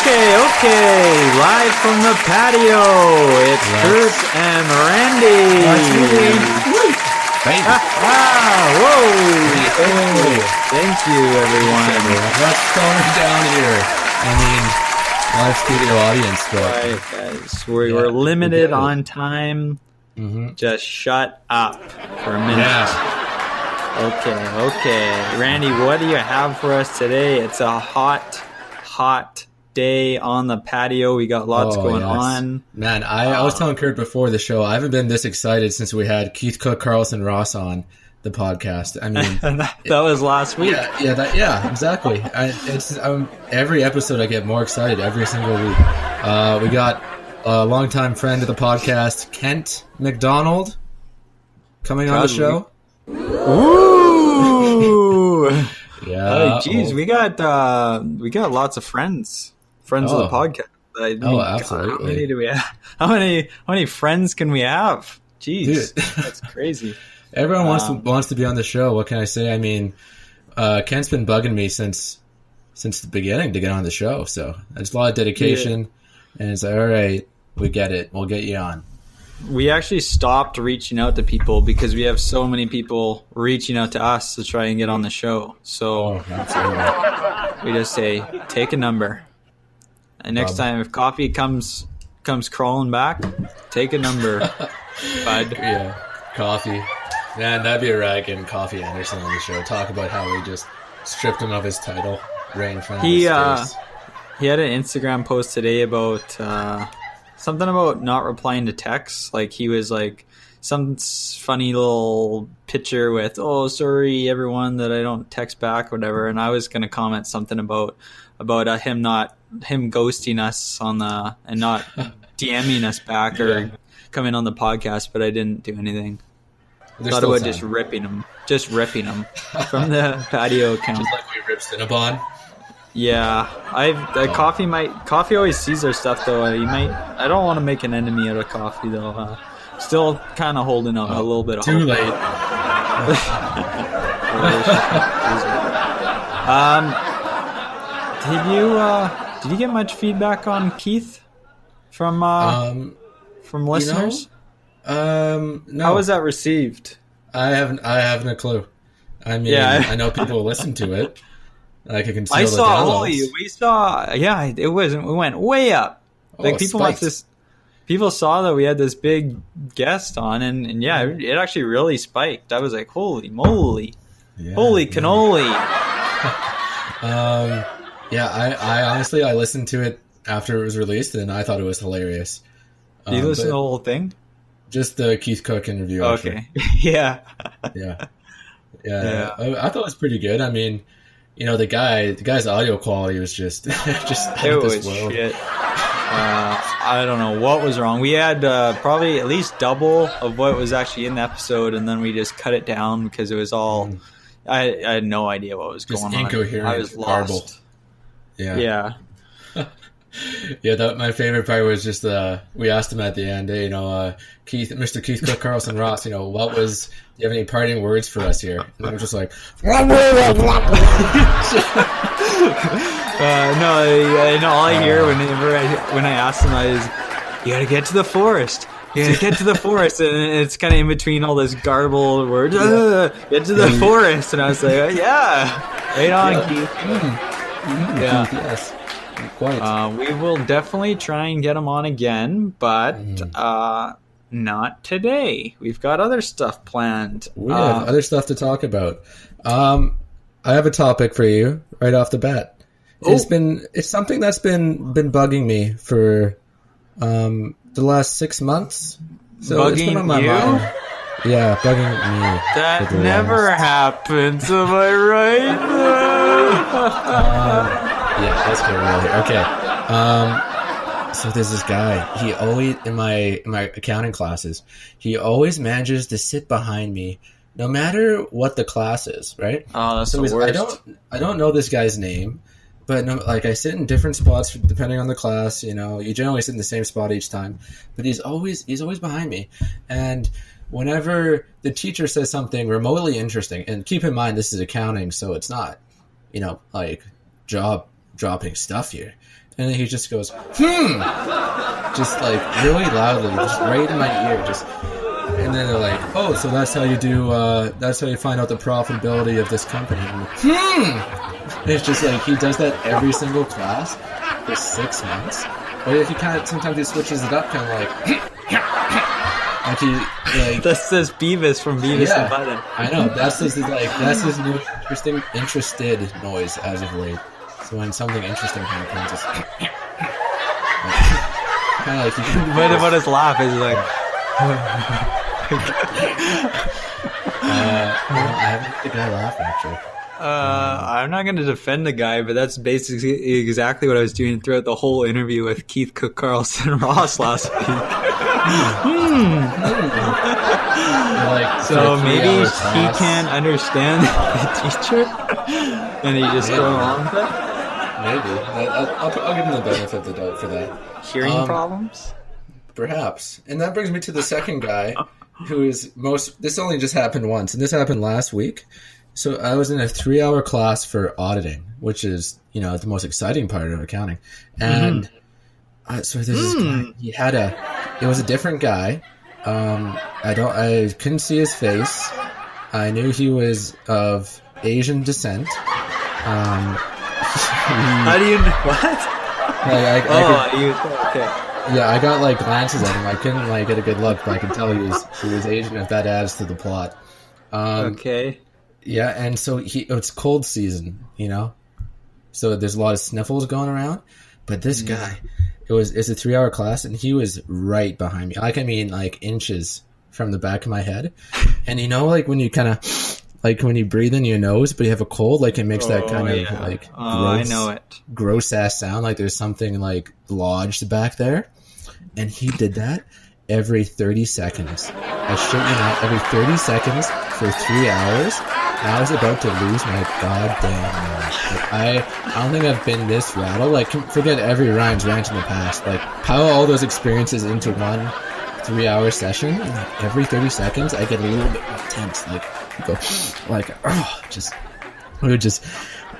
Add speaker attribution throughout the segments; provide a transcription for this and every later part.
Speaker 1: Okay. Live from the patio. It's Kurt and Randy.
Speaker 2: That's me. Baby.
Speaker 1: Whoa. Thank you, everyone.
Speaker 2: What's going down here? I mean, live studio audience, but
Speaker 1: right, guys. We're limited on time.
Speaker 2: Mm-hmm.
Speaker 1: Just shut up for a minute.
Speaker 2: Yeah.
Speaker 1: Okay. Randy, what do you have for us today? It's a hot day on the patio. We got lots going on. Man,
Speaker 2: I was telling Kurt before the show, I haven't been this excited since we had Keith Cook, Carlson Ross on the podcast. I mean,
Speaker 1: that was last week.
Speaker 2: Yeah, exactly. It's every episode I get more excited every single week. We got a longtime friend of the podcast, Kent MacDonald, coming on the show.
Speaker 1: Ooh.
Speaker 2: Yeah.
Speaker 1: Geez, we got lots of friends of the podcast.
Speaker 2: Absolutely.
Speaker 1: How many do we have? How many friends can we have? Jeez,
Speaker 2: dude.
Speaker 1: That's crazy.
Speaker 2: Everyone wants to be on the show. What can I say? I mean, Kent's been bugging me since the beginning to get on the show. So there's a lot of dedication, and it's like, all right, we get it. We'll get you on.
Speaker 1: We actually stopped reaching out to people because we have so many people reaching out to us to try and get on the show. So we just say, take a number. And next time if coffee comes crawling back, take a number, bud.
Speaker 2: Yeah, coffee. Man, that'd be a rag getting Coffee Anderson on the show. Talk about how we just stripped him of his title right in front of his face.
Speaker 1: He had an Instagram post today about something about not replying to texts. Like he was like some funny little picture with, "Oh, sorry everyone that I don't text back," or whatever. And I was gonna comment something about him ghosting us on and not DMing us back or coming on the podcast, but I didn't do anything. Thought about just ripping him from the patio account.
Speaker 2: Just like we ripped Cinnabon.
Speaker 1: Yeah, Coffee always sees our stuff though. I don't want to make an enemy out of Coffee though. Still kind of holding out a little bit of
Speaker 2: too
Speaker 1: hope.
Speaker 2: late.
Speaker 1: Did you get much feedback on Keith from listeners?
Speaker 2: No.
Speaker 1: How was that received?
Speaker 2: I haven't a clue. I mean, I know people listen to it. Like I can see the downloads.
Speaker 1: We saw. Yeah, it went way up. Like people saw that we had this big guest on, and it actually really spiked. I was like, holy moly, holy cannoli.
Speaker 2: I honestly listened to it after it was released, and I thought it was hilarious.
Speaker 1: Did you listen to the whole thing?
Speaker 2: Just the Keith Cook interview.
Speaker 1: Okay. Yeah.
Speaker 2: I thought it was pretty good. I mean, the guy's audio quality was just out of this world. Shit.
Speaker 1: I don't know what was wrong. We had probably at least double of what was actually in the episode, and then we just cut it down because it was all. I had no idea what was going on.
Speaker 2: Incoherent.
Speaker 1: I was lost.
Speaker 2: Garbled. Yeah. My favorite part was just we asked him at the end, Mr. Keith Cook, Carlson Ross, what was? Do you have any parting words for us here? And I was just like,
Speaker 1: no, all I hear when I ask him is, "You gotta get to the forest. You gotta get to the forest," and it's kind of in between all this garbled words. Get to the forest, and I was like, right on, Keith.
Speaker 2: Yeah. Yes. Quite.
Speaker 1: We will definitely try and get him on again, but not today. We've got other stuff planned.
Speaker 2: We have other stuff to talk about. I have a topic for you right off the bat. It's something that's been bugging me for the last 6 months. So
Speaker 1: bugging
Speaker 2: it's been on my
Speaker 1: you?
Speaker 2: mind. Yeah, bugging me.
Speaker 1: That never happens, am I right?
Speaker 2: Yeah, let's get real here. Okay. So there's this guy. He always in my accounting classes, he always manages to sit behind me, no matter what the class is. Right?
Speaker 1: Oh, that's the worst.
Speaker 2: I don't know this guy's name, but I sit in different spots depending on the class. You generally sit in the same spot each time, but he's always behind me, and whenever the teacher says something remotely interesting, and keep in mind this is accounting, so it's not, job dropping stuff here. And then he just goes, just like really loudly, just right in my ear, just. And then they're like, oh, so that's how you do, that's how you find out the profitability of this company. And it's just like, he does that every single class for 6 months. But if he sometimes he switches it up, kind of like he,
Speaker 1: That's this Beavis from Beavis and Butthead.
Speaker 2: I know, that's his new interested noise as of late. So when something interesting happens, it's kind of like,
Speaker 1: what about his laugh? Is like,
Speaker 2: I haven't heard the guy laugh actually.
Speaker 1: I'm not going to defend the guy, but that's basically exactly what I was doing throughout the whole interview with Keith Cook Carlson Ross last week. So maybe he can't understand the teacher, and he just go along with it.
Speaker 2: Maybe I'll give him the benefit of the doubt for that.
Speaker 1: Hearing problems,
Speaker 2: perhaps. And that brings me to the second guy, who is this only just happened once, and this happened last week. So I was in a 3-hour class for auditing, which is, the most exciting part of accounting. And so there's this guy, it was a different guy. I couldn't see his face. I knew he was of Asian descent.
Speaker 1: How do you know what?
Speaker 2: Okay. Yeah, I got glances at him. I couldn't get a good look, but I could tell he was Asian, if that adds to the plot.
Speaker 1: Okay.
Speaker 2: Yeah, and so it's cold season, so there's a lot of sniffles going around. But this guy, it's a 3-hour class, and he was right behind me. Inches from the back of my head. And when you kind of when you breathe in your nose, but you have a cold, it makes that kind of gross,
Speaker 1: I know it,
Speaker 2: gross ass sound, like there's something lodged back there. And he did that every 30 seconds. I shit you not, every 30 seconds for 3 hours. I was about to lose my goddamn mind. I don't think I've been this rattled. Forget every Ryan's rant in the past. Pile all those experiences into one 3-hour session, and every 30 seconds, I get a little bit more tense.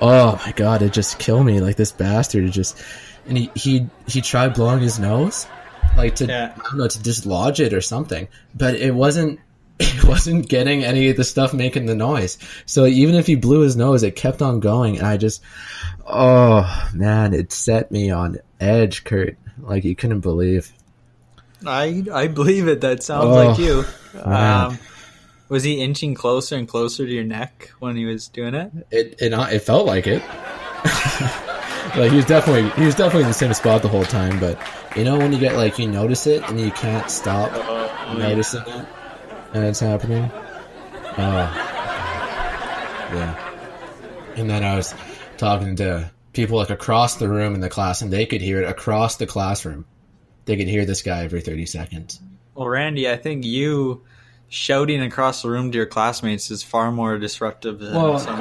Speaker 2: Oh my god, it just kill me. This bastard, and he tried blowing his nose, I don't know, to dislodge it or something, but it wasn't getting any of the stuff making the noise. So even if he blew his nose, it kept on going. And oh man, it set me on edge, Kurt. You couldn't believe.
Speaker 1: I believe it. That sounds like you. Was he inching closer and closer to your neck when he was doing it?
Speaker 2: It felt like it. He was definitely in the same spot the whole time. But when you get you notice it and you can't stop noticing it. And it's happening. Yeah. And then I was talking to people across the room in the class, and they could hear it across the classroom. They could hear this guy every 30 seconds.
Speaker 1: Well, Randy, I think you shouting across the room to your classmates is far more disruptive than someone's
Speaker 2: of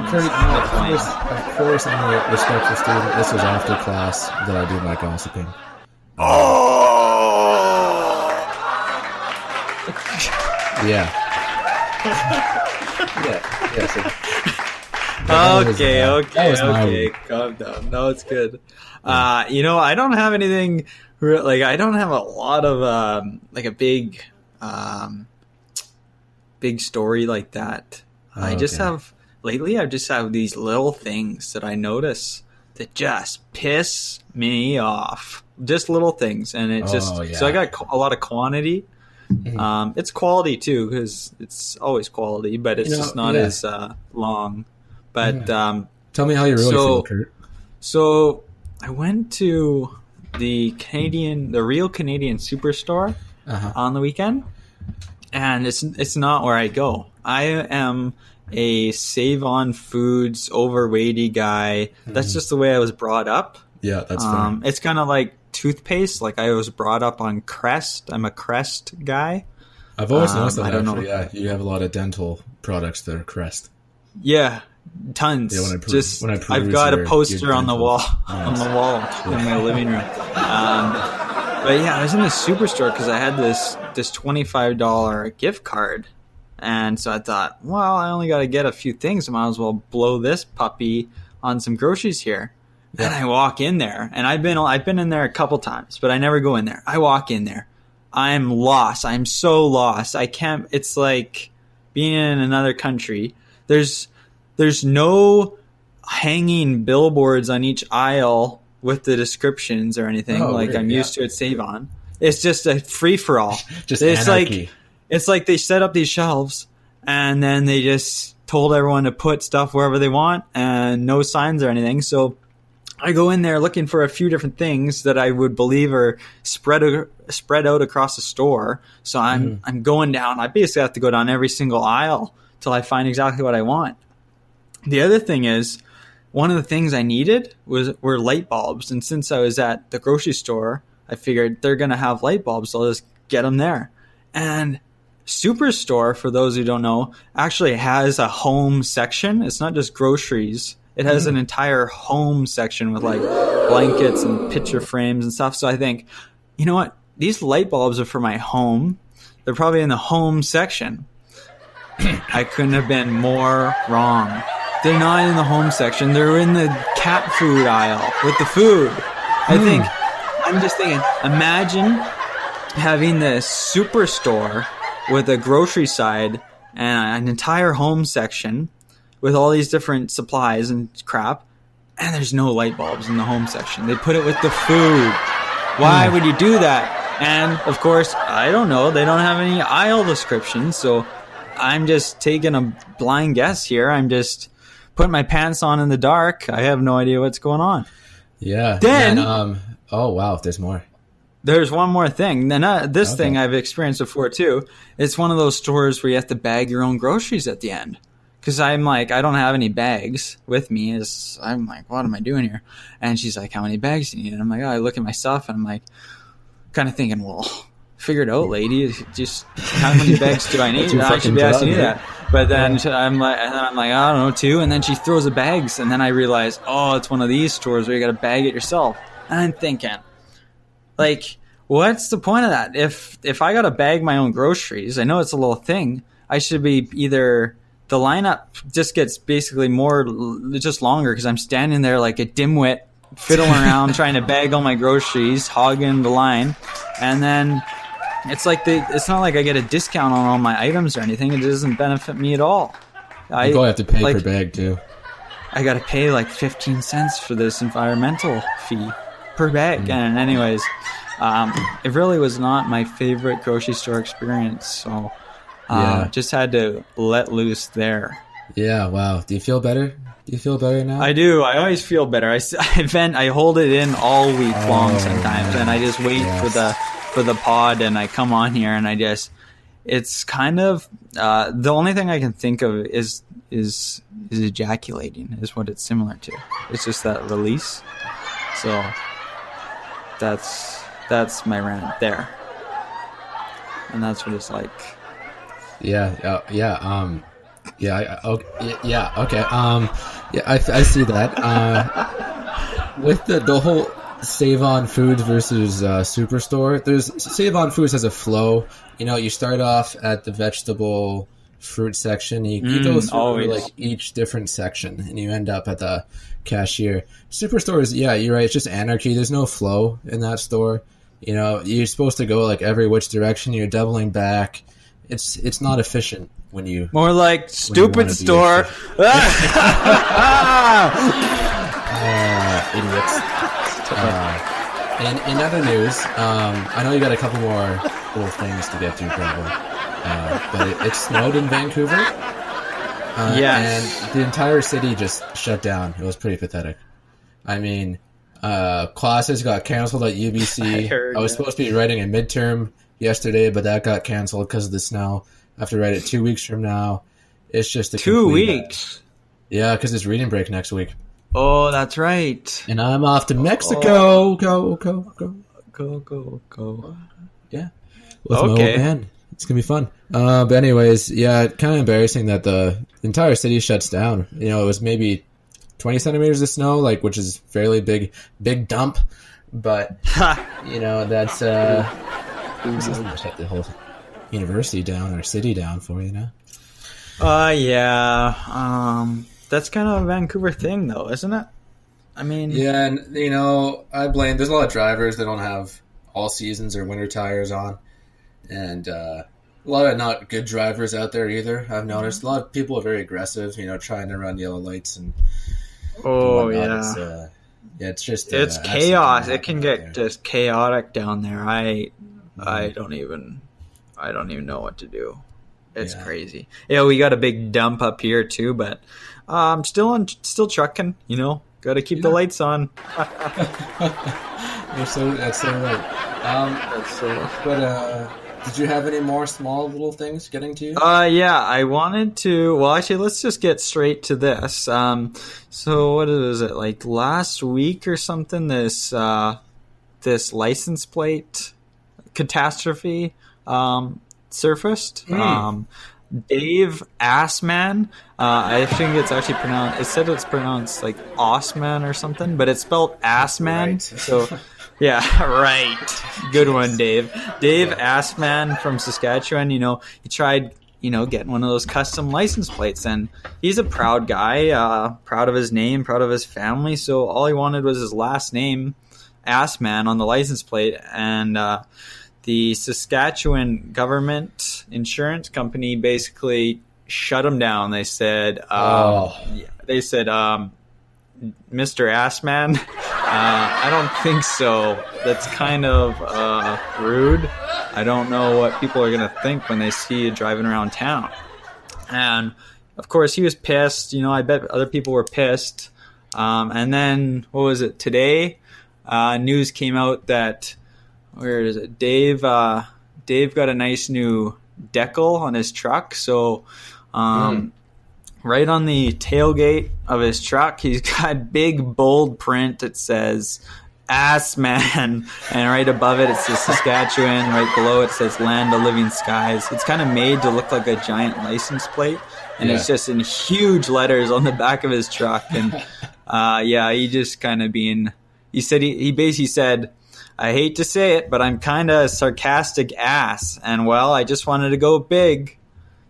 Speaker 2: course, I'm a respectful student. This was after class that I did my gossiping. Yeah.
Speaker 1: Okay. Calm down. No, it's good. I don't have anything. I don't have a lot of a big story like that. I just have lately. I just have these little things that I notice that just piss me off. Just little things, and it just so I got a lot of quantity. Mm-hmm. It's quality too, because it's always quality, but it's just not as long. But
Speaker 2: tell me how you really feel, Kurt.
Speaker 1: So I went to the real Canadian Superstore on the weekend, and it's not where I go. I am a Save On Foods overweighty guy. That's just the way I was brought up.
Speaker 2: Yeah, that's fine.
Speaker 1: It's kind of like toothpaste. I was brought up on Crest. I'm a Crest guy.
Speaker 2: I've always noticed that. Yeah, you have a lot of dental products that are Crest.
Speaker 1: Yeah, tons. Yeah, I've got a poster on the wall in my living room. But yeah, I was in the Superstore because I had this $25 gift card, and so I thought, well, I only got to get a few things. I might as well blow this puppy on some groceries here. And I walk in there, and I've been in there a couple times, but I never go in there. I walk in there. I'm lost. I'm so lost. I can't. It's like being in another country. There's no hanging billboards on each aisle with the descriptions or anything I'm used to at Save-On. It's just a free for all.
Speaker 2: Just
Speaker 1: it's
Speaker 2: anarchy.
Speaker 1: It's like they set up these shelves and then they just told everyone to put stuff wherever they want and no signs or anything. So I go in there looking for a few different things that I would believe are spread out across the store. So I'm going down. I basically have to go down every single aisle till I find exactly what I want. The other thing is, one of the things I needed were light bulbs. And since I was at the grocery store, I figured they're going to have light bulbs, so I'll just get them there. And Superstore, for those who don't know, actually has a home section. It's not just groceries. It has an entire home section with like blankets and picture frames and stuff. So I think, you know what? These light bulbs are for my home. They're probably in the home section. I couldn't have been more wrong. They're not in the home section. They're in the cat food aisle with the food. I'm just thinking, imagine having the Superstore with a grocery side and an entire home section with all these different supplies and crap, and there's no light bulbs in the home section. They put it with the food. Why would you do that? And, of course, I don't know. They don't have any aisle descriptions, so I'm just taking a blind guess here. I'm just putting my pants on in the dark. I have no idea what's going on.
Speaker 2: Yeah.
Speaker 1: Then,
Speaker 2: oh, wow, there's more.
Speaker 1: There's one more thing. And this thing I've experienced before, too. It's one of those stores where you have to bag your own groceries at the end. Because I'm like, I don't have any bags with me. I'm like, what am I doing here? And she's like, how many bags do you need? And I'm like, I look at my stuff, and I'm like, kind of thinking, well, figure it out, lady. Just how many bags do I need? I should be asking you that. But then I'm like, I don't know, 2. And then she throws the bags, and then I realize, oh, it's one of these stores where you got to bag it yourself. And I'm thinking, like, what's the point of that? If I got to bag my own groceries, I know it's a little thing. I should be either the lineup just gets basically just longer because I'm standing there like a dimwit, fiddling around trying to bag all my groceries, hogging the line, and then it's like it's not like I get a discount on all my items or anything. It doesn't benefit me at all.
Speaker 2: You probably have to pay per bag too.
Speaker 1: I got to pay like 15 cents for this environmental fee per bag. And anyways, it really was not my favorite grocery store experience. So just had to let loose there. Yeah,
Speaker 2: wow. Do you feel better? Do you feel better now?
Speaker 1: I do. I always feel better. I vent. I hold it in all week long sometimes, and I just wait for the pod, and I come on here, and it's kind of the only thing I can think of is ejaculating is what it's similar to. It's just that release. So that's my rant there, and that's what it's like.
Speaker 2: I see that. With the whole Save-On Foods versus Superstore, Save-On Foods has a flow. You know, you start off at the vegetable fruit section. You go through like each different section, and you end up at the cashier. Superstore is, you're right. It's just anarchy. There's no flow in that store. You know, you're supposed to go like every which direction. You're doubling back. It's not efficient when you
Speaker 1: more like stupid store.
Speaker 2: Idiots. In other news, I know you got a couple more cool things to get to, Bravo. But it snowed in Vancouver. And the entire city just shut down. It was pretty pathetic. I mean, classes got canceled at UBC. I was supposed to be writing a midterm yesterday, but that got canceled because of the snow. I have to write it 2 weeks from now. It's just a
Speaker 1: 2 weeks.
Speaker 2: Yeah, because it's reading break next week.
Speaker 1: Oh, that's right.
Speaker 2: And I'm off to Mexico. Go. Yeah. With my old man. It's going to be fun. But anyways, kind of embarrassing that the entire city shuts down. You know, it was maybe 20 centimeters of snow, which is fairly big dump. But, you know, that's... doesn't shut the whole university down or city down for you know.
Speaker 1: That's kind of a Vancouver thing, though, isn't it? I mean,
Speaker 2: Yeah, and I blame. There's a lot of drivers that don't have all seasons or winter tires on, and a lot of not good drivers out there either. I've noticed a lot of people are very aggressive, trying to run yellow lights and whatnot. It's just
Speaker 1: it's chaos. It can get just chaotic down there. I don't even know what to do. It's crazy. Yeah, we got a big dump up here too, but still trucking. Got to keep the lights on.
Speaker 2: That's so right. But did you have any more small little things getting to you?
Speaker 1: Yeah, I wanted to. Well, actually, let's just get straight to this. So what is it, like last week or something? This license plate catastrophe surfaced. Dave Assman. I think it's actually pronounced. It said it's pronounced like Assman or something, but it's spelled Assman.
Speaker 2: Right.
Speaker 1: So, yeah, right. Good one, Dave. Dave Assman from Saskatchewan. He tried, getting one of those custom license plates, and he's a proud guy, proud of his name, proud of his family. So all he wanted was his last name, Assman, on the license plate, and the Saskatchewan Government Insurance company basically shut him down. They said, Mr. Assman, I don't think so. That's kind of rude. I don't know what people are going to think when they see you driving around town. And, of course, he was pissed. I bet other people were pissed. And then, what was it, today? News came out that, where is it? Dave got a nice new decal on his truck. So, right on the tailgate of his truck, he's got big bold print that says Assman, and right above it says Saskatchewan. Right below it says Land of Living Skies. It's kind of made to look like a giant license plate, and it's just in huge letters on the back of his truck. And he just kind of he basically said, I hate to say it, but I'm kind of a sarcastic ass, and I just wanted to go big.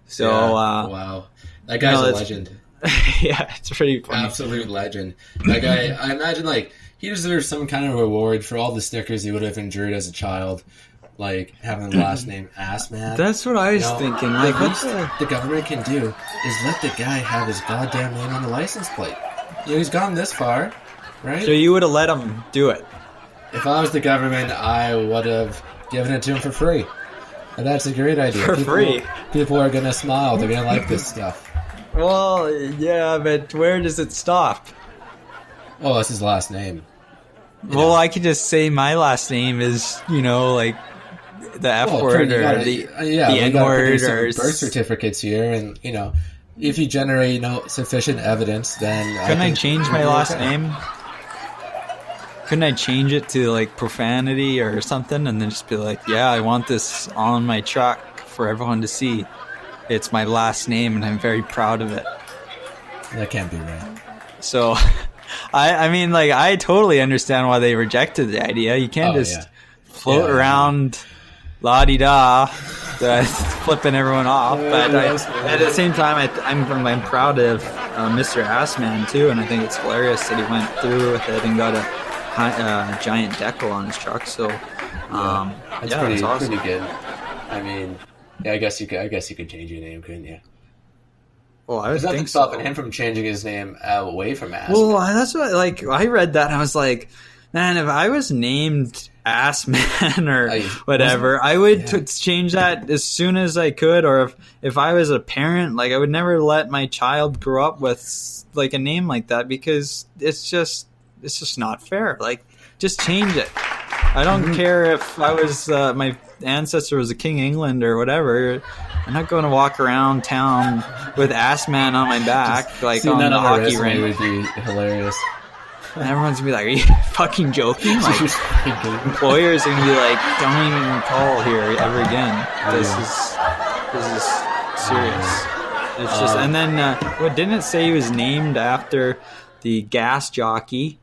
Speaker 1: So
Speaker 2: wow, that guy's a legend.
Speaker 1: Yeah, it's pretty funny.
Speaker 2: Absolute legend. That guy, I imagine he deserves some kind of reward for all the stickers he would have endured as a child, like having the last name Assman.
Speaker 1: That's what I was thinking.
Speaker 2: Like, what the government can do is let the guy have his goddamn name on the license plate. He's gone this far, right?
Speaker 1: So you would have let him do it?
Speaker 2: If I was the government, I would have given it to him for free. And that's a great idea.
Speaker 1: Free?
Speaker 2: People are going to smile. They're going to like this stuff.
Speaker 1: Well, yeah, but where does it stop?
Speaker 2: Well, that's his last name.
Speaker 1: Well, I could just say my last name is, like the F word or the N word or
Speaker 2: birth certificates here, and if you generate sufficient evidence, then
Speaker 1: couldn't I change my last name? Couldn't I change it to profanity or something, and then just be like, yeah, I want this on my truck for everyone to see. It's my last name, and I'm very proud of it.
Speaker 2: That can't be right.
Speaker 1: So, I mean, I totally understand why they rejected the idea. You can't float around la-di-da, flipping everyone off. But at the same time, I'm proud of Mr. Assman, too, and I think it's hilarious that he went through with it and got a giant decal on his truck. So,
Speaker 2: that's awesome. Pretty good. I mean, I guess you could change your name, couldn't you?
Speaker 1: Well, I
Speaker 2: was nothing stopping him from changing his name away from Assman.
Speaker 1: Well, that's what I read that and I was like, man, if I was named Assman or whatever, I would change that as soon as I could. Or if I was a parent, I would never let my child grow up with a name like that, because it's just not fair. Just change it. I don't care if I was my ancestor was a King of England or whatever. I'm not going to walk around town with Assman on my back on the hockey rink.
Speaker 2: Would be hilarious.
Speaker 1: And everyone's gonna be like, "Are you fucking joking?" Employers are gonna be like, "Don't even call here ever again. This is serious." It's just, and then didn't it say he was named after the gas jockey?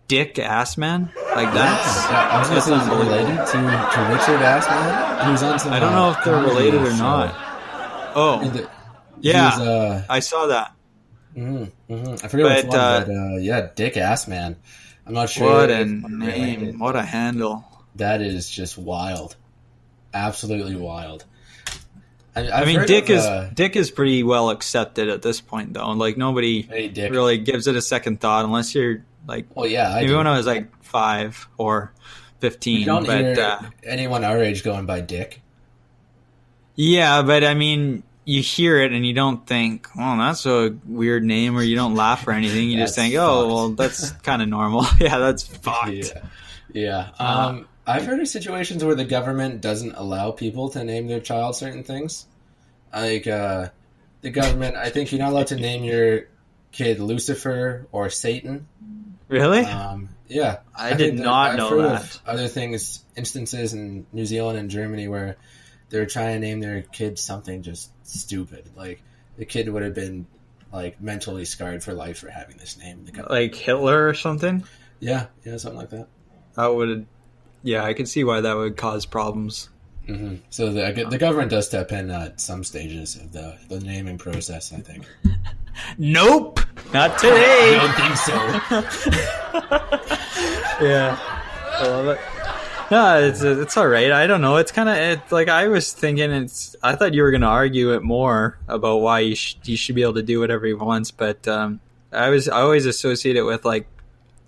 Speaker 1: Dick Assman,
Speaker 2: that's unbelievable. To Richard Assman, who's on some.
Speaker 1: I don't know if they're related or not. I saw that.
Speaker 2: I forget which one, but yeah, Dick Assman. I'm not sure.
Speaker 1: What a name! What a handle!
Speaker 2: That is just wild, absolutely wild.
Speaker 1: I mean, Dick is pretty well accepted at this point, though. Like nobody really gives it a second thought, unless you're like,
Speaker 2: well, yeah,
Speaker 1: maybe when I was like 5 or 15.
Speaker 2: You don't hear anyone our age going by Dick.
Speaker 1: Yeah, but I mean, you hear it and you don't think, "Oh, that's a weird name," or you don't laugh or anything. You just think, "Oh, well, that's kind of normal." Yeah, that's fucked.
Speaker 2: Yeah. I've heard of situations where the government doesn't allow people to name their child certain things. Like, the government, I think you're not allowed to name your kid Lucifer or Satan.
Speaker 1: Really?
Speaker 2: Yeah.
Speaker 1: I did not know that.
Speaker 2: Of other things, instances in New Zealand and Germany where they're trying to name their kid something just stupid. Like, the kid would have been, like, mentally scarred for life for having this name.
Speaker 1: Like Hitler or something?
Speaker 2: Yeah, something like that.
Speaker 1: That would... Yeah, I can see why that would cause problems.
Speaker 2: Mm-hmm. So the government does step in at some stages of the naming process, I think.
Speaker 1: Nope! Not today!
Speaker 2: I don't think
Speaker 1: so. Yeah. I love it. No, it's all right. I don't know. It's kind of like I was thinking. I thought you were going to argue it more about why he should be able to do whatever he wants, but I always associate it with like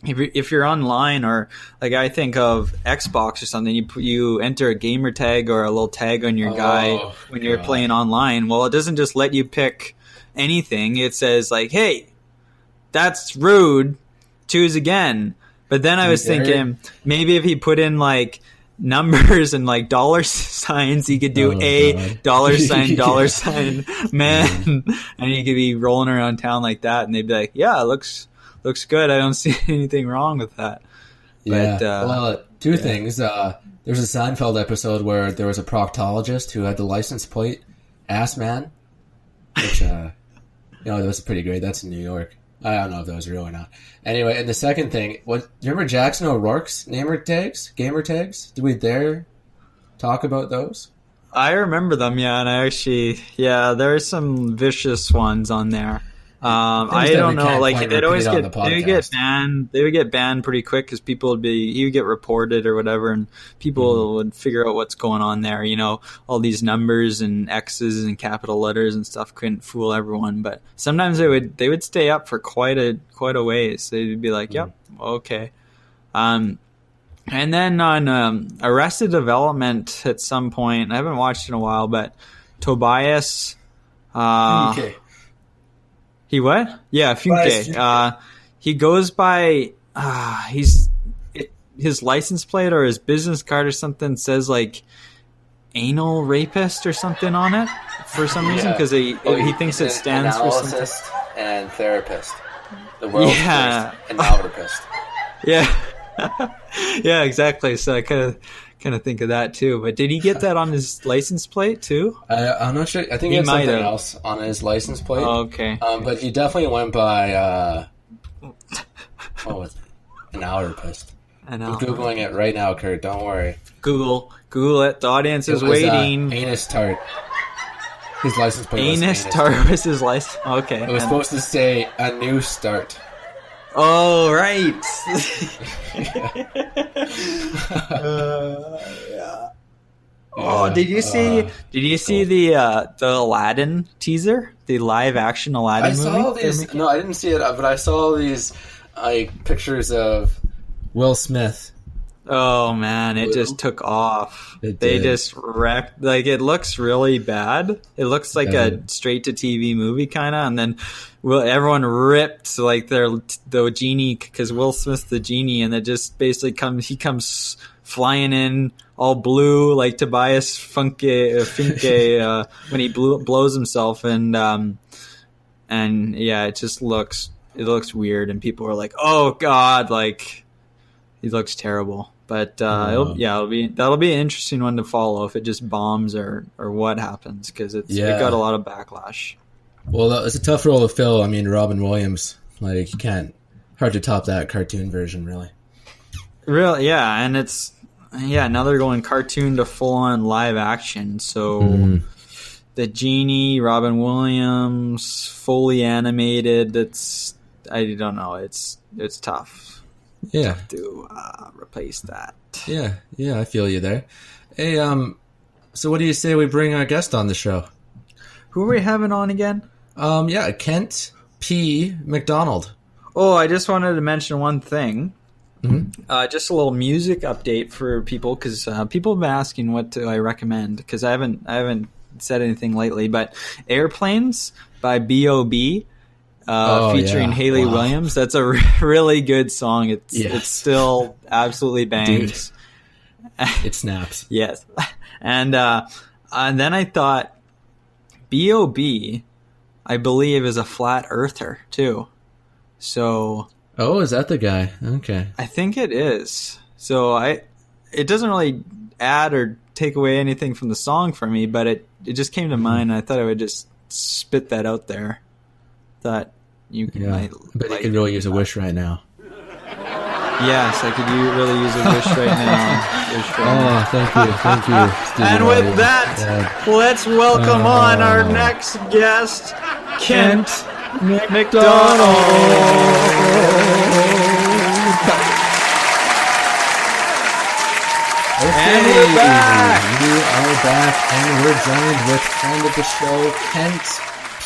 Speaker 1: if you're online or like I think of Xbox or something. You enter a gamer tag or a little tag on your guy when you're playing online. Well, it doesn't just let you pick anything. It says like, "Hey, that's rude. Choose again." But then I was thinking maybe if he put in like numbers and like dollar signs, he could do dollar sign, man, and he could be rolling around town like that, and they'd be like, "Yeah, it looks good. I don't see anything wrong with that."
Speaker 2: Yeah. But, two things. There's a Seinfeld episode where there was a proctologist who had the license plate Assman, which that was pretty great. That's in New York. I don't know if that was real or not. Anyway, and the second thing, do you remember Jackson O'Rourke's gamer tags? Did we dare talk about those?
Speaker 1: I remember them, yeah, and I actually, there are some vicious ones on there. I don't know, like they would get banned pretty quick because he would get reported or whatever, and people would figure out what's going on there. You know, all these numbers and X's and capital letters and stuff couldn't fool everyone, but sometimes they would stay up for quite a ways. They'd be like, "Yep, okay." And then on Arrested Development at some point, I haven't watched it in a while, but Tobias.
Speaker 2: Okay.
Speaker 1: He what? Yeah, Funke. He goes by his license plate or his business card or something says like anal rapist or something on it for some reason because he thinks it stands for something.
Speaker 2: And therapist. The world's first analyst.
Speaker 1: Yeah. Yeah, exactly. So I kind of think of that too. But did he get that on his license plate too?
Speaker 2: I'm not sure. I think he had something else on his license plate.
Speaker 1: Oh, okay.
Speaker 2: But he definitely went by what was it? An allerpist. I'm Googling it right now, Kurt. Don't worry.
Speaker 1: Google it. The audience is waiting.
Speaker 2: Anus tart. His license plate was
Speaker 1: Anus tart was his license. Okay.
Speaker 2: It was supposed to say a new start.
Speaker 1: Oh, right. Yeah. Oh, did you see the Aladdin teaser? The live action Aladdin movie?
Speaker 2: I saw these. No, I didn't see it, but I saw these pictures of Will Smith.
Speaker 1: Oh man, it just took off. They just wrecked. Like it looks really bad. It looks like a straight to TV movie kind of, and then everyone ripped like the genie because Will Smith's the genie, and it just basically comes flying in all blue like Tobias Funke when he blows himself, and yeah, it just looks weird, and people are like, oh god, like he looks terrible. But that'll be an interesting one to follow if it just bombs or what happens because it got a lot of backlash.
Speaker 2: Well, it's a tough role to fill. I mean, Robin Williams, like you can't hard to top that cartoon version, really.
Speaker 1: Really, yeah, and now they're going cartoon to full on live action, so the Genie, Robin Williams, fully animated. I don't know. It's tough.
Speaker 2: Yeah.
Speaker 1: Tough to replace that.
Speaker 2: Yeah, I feel you there. Hey, so what do you say we bring our guest on the show?
Speaker 1: Who are we having on again?
Speaker 2: Kent P. MacDonald.
Speaker 1: Oh, I just wanted to mention one thing.
Speaker 2: Mm-hmm.
Speaker 1: Just a little music update for people, because people have been asking what do I recommend, because I haven't said anything lately. But Airplanes by B.O.B. Featuring Haley Williams. That's a really good song. It's still absolutely bangs.
Speaker 2: Dude, it snaps.
Speaker 1: Yes. And then I thought B.O.B. I believe is a flat earther too. So
Speaker 2: is that the guy? Okay.
Speaker 1: I think it is. So it doesn't really add or take away anything from the song for me, but it just came to mind, and I thought I would just spit that out there. Thought you might.
Speaker 2: But you could really use a wish right now.
Speaker 1: Yes, I could really use a wish right now.
Speaker 2: Thank you. Stephen,
Speaker 1: and with that, let's welcome on our next guest, Kent MacDonald.
Speaker 2: Okay,
Speaker 1: and we're back.
Speaker 2: We are back, and we're joined with friend of the show, Kent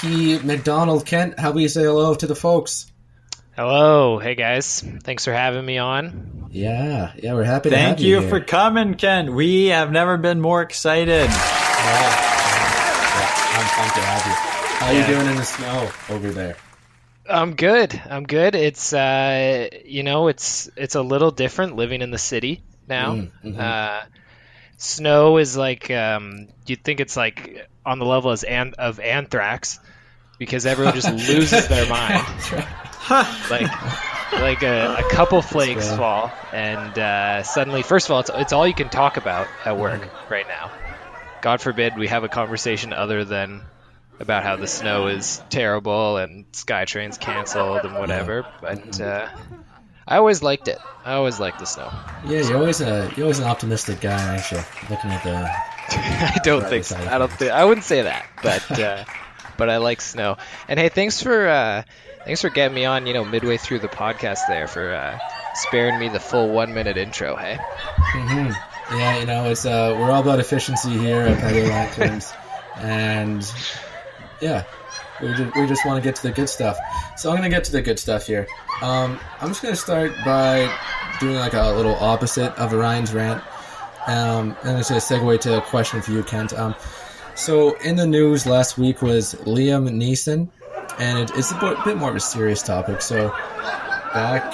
Speaker 2: P. MacDonald. Kent, how will you say hello to the folks?
Speaker 3: Hello. Hey, guys. Thanks for having me on.
Speaker 2: Yeah, we're happy to have
Speaker 1: Thank
Speaker 2: you
Speaker 1: you
Speaker 2: here.
Speaker 1: for coming, Kent. We have never been more excited.
Speaker 2: Yeah, I'm pumped to have you. How are you doing in the snow over there?
Speaker 3: I'm good. It's it's a little different living in the city now.
Speaker 2: Mm-hmm.
Speaker 3: Snow is like you'd think it's like on the level of anthrax, because everyone just loses their mind. like a couple flakes fall, and suddenly, first of all, it's all you can talk about at work right now. God forbid we have a conversation other than about how the snow is terrible and SkyTrain's canceled and whatever. But I always liked it. I always liked the snow.
Speaker 2: Yeah, you're always an optimistic guy, aren't you? Looking at the.
Speaker 3: I don't think so. I wouldn't say that, but I like snow. And hey, thanks for getting me on. Midway through the podcast there, for sparing me the full 1 minute intro. Hey.
Speaker 2: Mm-hmm. Yeah, it's we're all about efficiency here at Patio Lanterns, and yeah, we just want to get to the good stuff. So I'm gonna get to the good stuff here. I'm just gonna start by doing like a little opposite of Ryan's rant. And it's gonna segue to a question for you, Kent. So in the news last week was Liam Neeson, and it's a bit more of a serious topic. So back,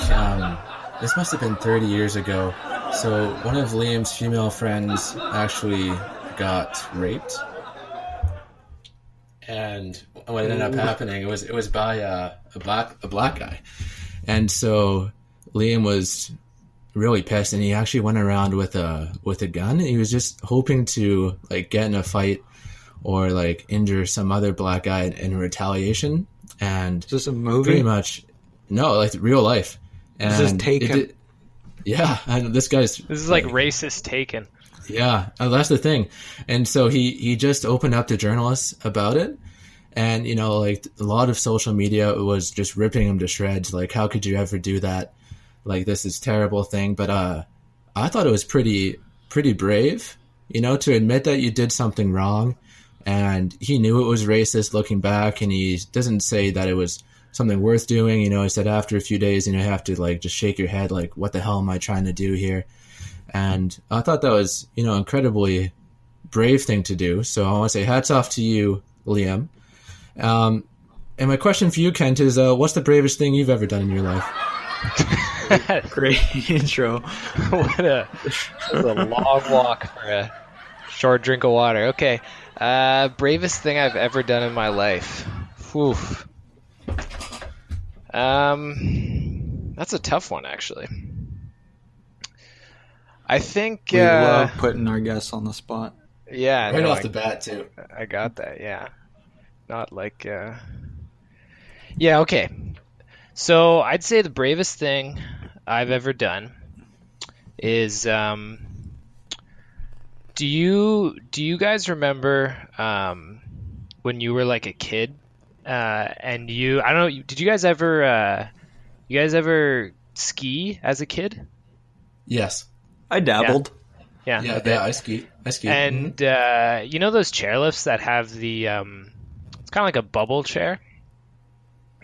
Speaker 2: this must have been 30 years ago. So one of Liam's female friends actually got raped, and what ended up happening, it was by a black guy, and so Liam was really pissed, and he actually went around with a gun, and he was just hoping to like get in a fight or like injure some other black guy in retaliation. And
Speaker 1: is this a movie?
Speaker 2: Pretty much, no, like real life. And
Speaker 1: this is Taken.
Speaker 2: This
Speaker 3: is like racist Taken.
Speaker 2: Yeah, that's the thing. And so he just opened up to journalists about it, and like a lot of social media was just ripping him to shreds. Like, how could you ever do that? Like, this is a terrible thing. But I thought it was pretty brave, to admit that you did something wrong. And he knew it was racist looking back, and he doesn't say that it was something worth doing. He said after a few days, you have to like just shake your head like, what the hell am I trying to do here? And I thought that was, incredibly brave thing to do. So I want to say hats off to you, Liam. And my question for you, Kent, is what's the bravest thing you've ever done in your life?
Speaker 1: Great intro.
Speaker 3: That's a long walk for a short drink of water. Okay. Bravest thing I've ever done in my life. Whew. That's a tough one, actually. I think
Speaker 1: we love putting our guests on the spot.
Speaker 3: Yeah,
Speaker 2: right off the bat too.
Speaker 3: I got that. Yeah, not like. Yeah. Okay. So I'd say the bravest thing I've ever done is. Do you guys remember when you were like a kid, and I don't know, did you guys ever ski as a kid?
Speaker 2: Yes.
Speaker 1: I dabbled.
Speaker 3: Yeah.
Speaker 2: Yeah, I ski.
Speaker 3: And you know those chairlifts that have the it's kind of like a bubble chair,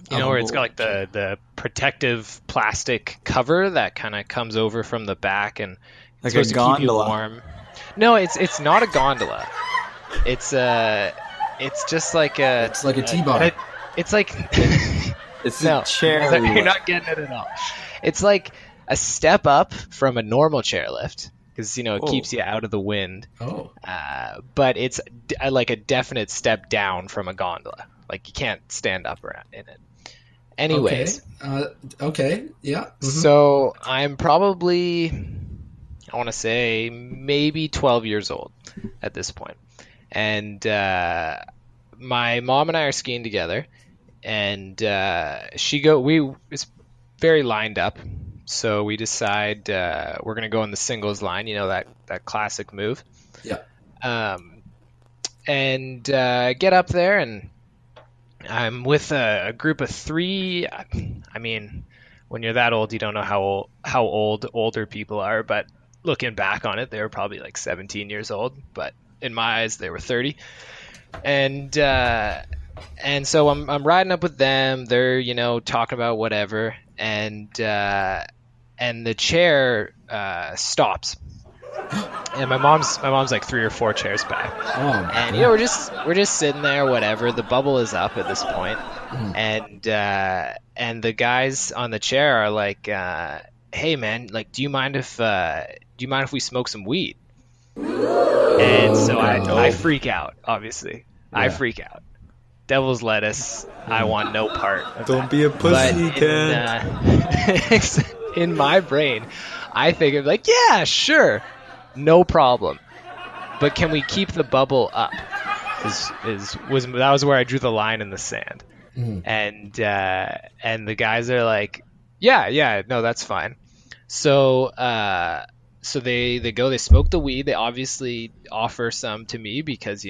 Speaker 3: where it's got like the protective plastic cover that kind of comes over from the back and it's
Speaker 1: like
Speaker 3: supposed
Speaker 1: a
Speaker 3: to keep you
Speaker 1: gondola.
Speaker 3: warm. No, it's not a gondola. It's just like a.
Speaker 2: It's like a T-bar.
Speaker 3: It's like.
Speaker 1: It's
Speaker 3: No,
Speaker 1: a chair.
Speaker 3: you're not getting it at all. It's like a step up from a normal chairlift because it keeps you out of the wind.
Speaker 2: Oh.
Speaker 3: But it's like a definite step down from a gondola. Like you can't stand up around in it. Anyways.
Speaker 2: Okay. Yeah. Mm-hmm.
Speaker 3: So I'm probably, I want to say, maybe 12 years old at this point. And my mom and I are skiing together. And it's very lined up. So we decide we're going to go in the singles line, that classic move.
Speaker 2: Yeah.
Speaker 3: And get up there, and I'm with a group of 3. I mean, when you're that old, you don't know how old older people are, but looking back on it, they were probably like 17 years old, but in my eyes, they were 30. And so I'm riding up with them. They're, talking about whatever, and the chair stops. And my mom's like 3 or 4 chairs back.
Speaker 2: Oh,
Speaker 3: and we're just sitting there, whatever. The bubble is up at this point. And the guys on the chair are like, "Hey man, like, do you mind if we smoke some weed?" And so I freak out, obviously. Yeah. I freak out. Devil's lettuce. I want no part of
Speaker 1: Don't
Speaker 3: that.
Speaker 1: be a pussy,
Speaker 3: Ken. In my brain, I think of like, yeah, sure, no problem. But can we keep the bubble up? That was where I drew the line in the sand. And the guys are like, yeah, no, that's fine. So they go, they smoke the weed. They obviously offer some to me because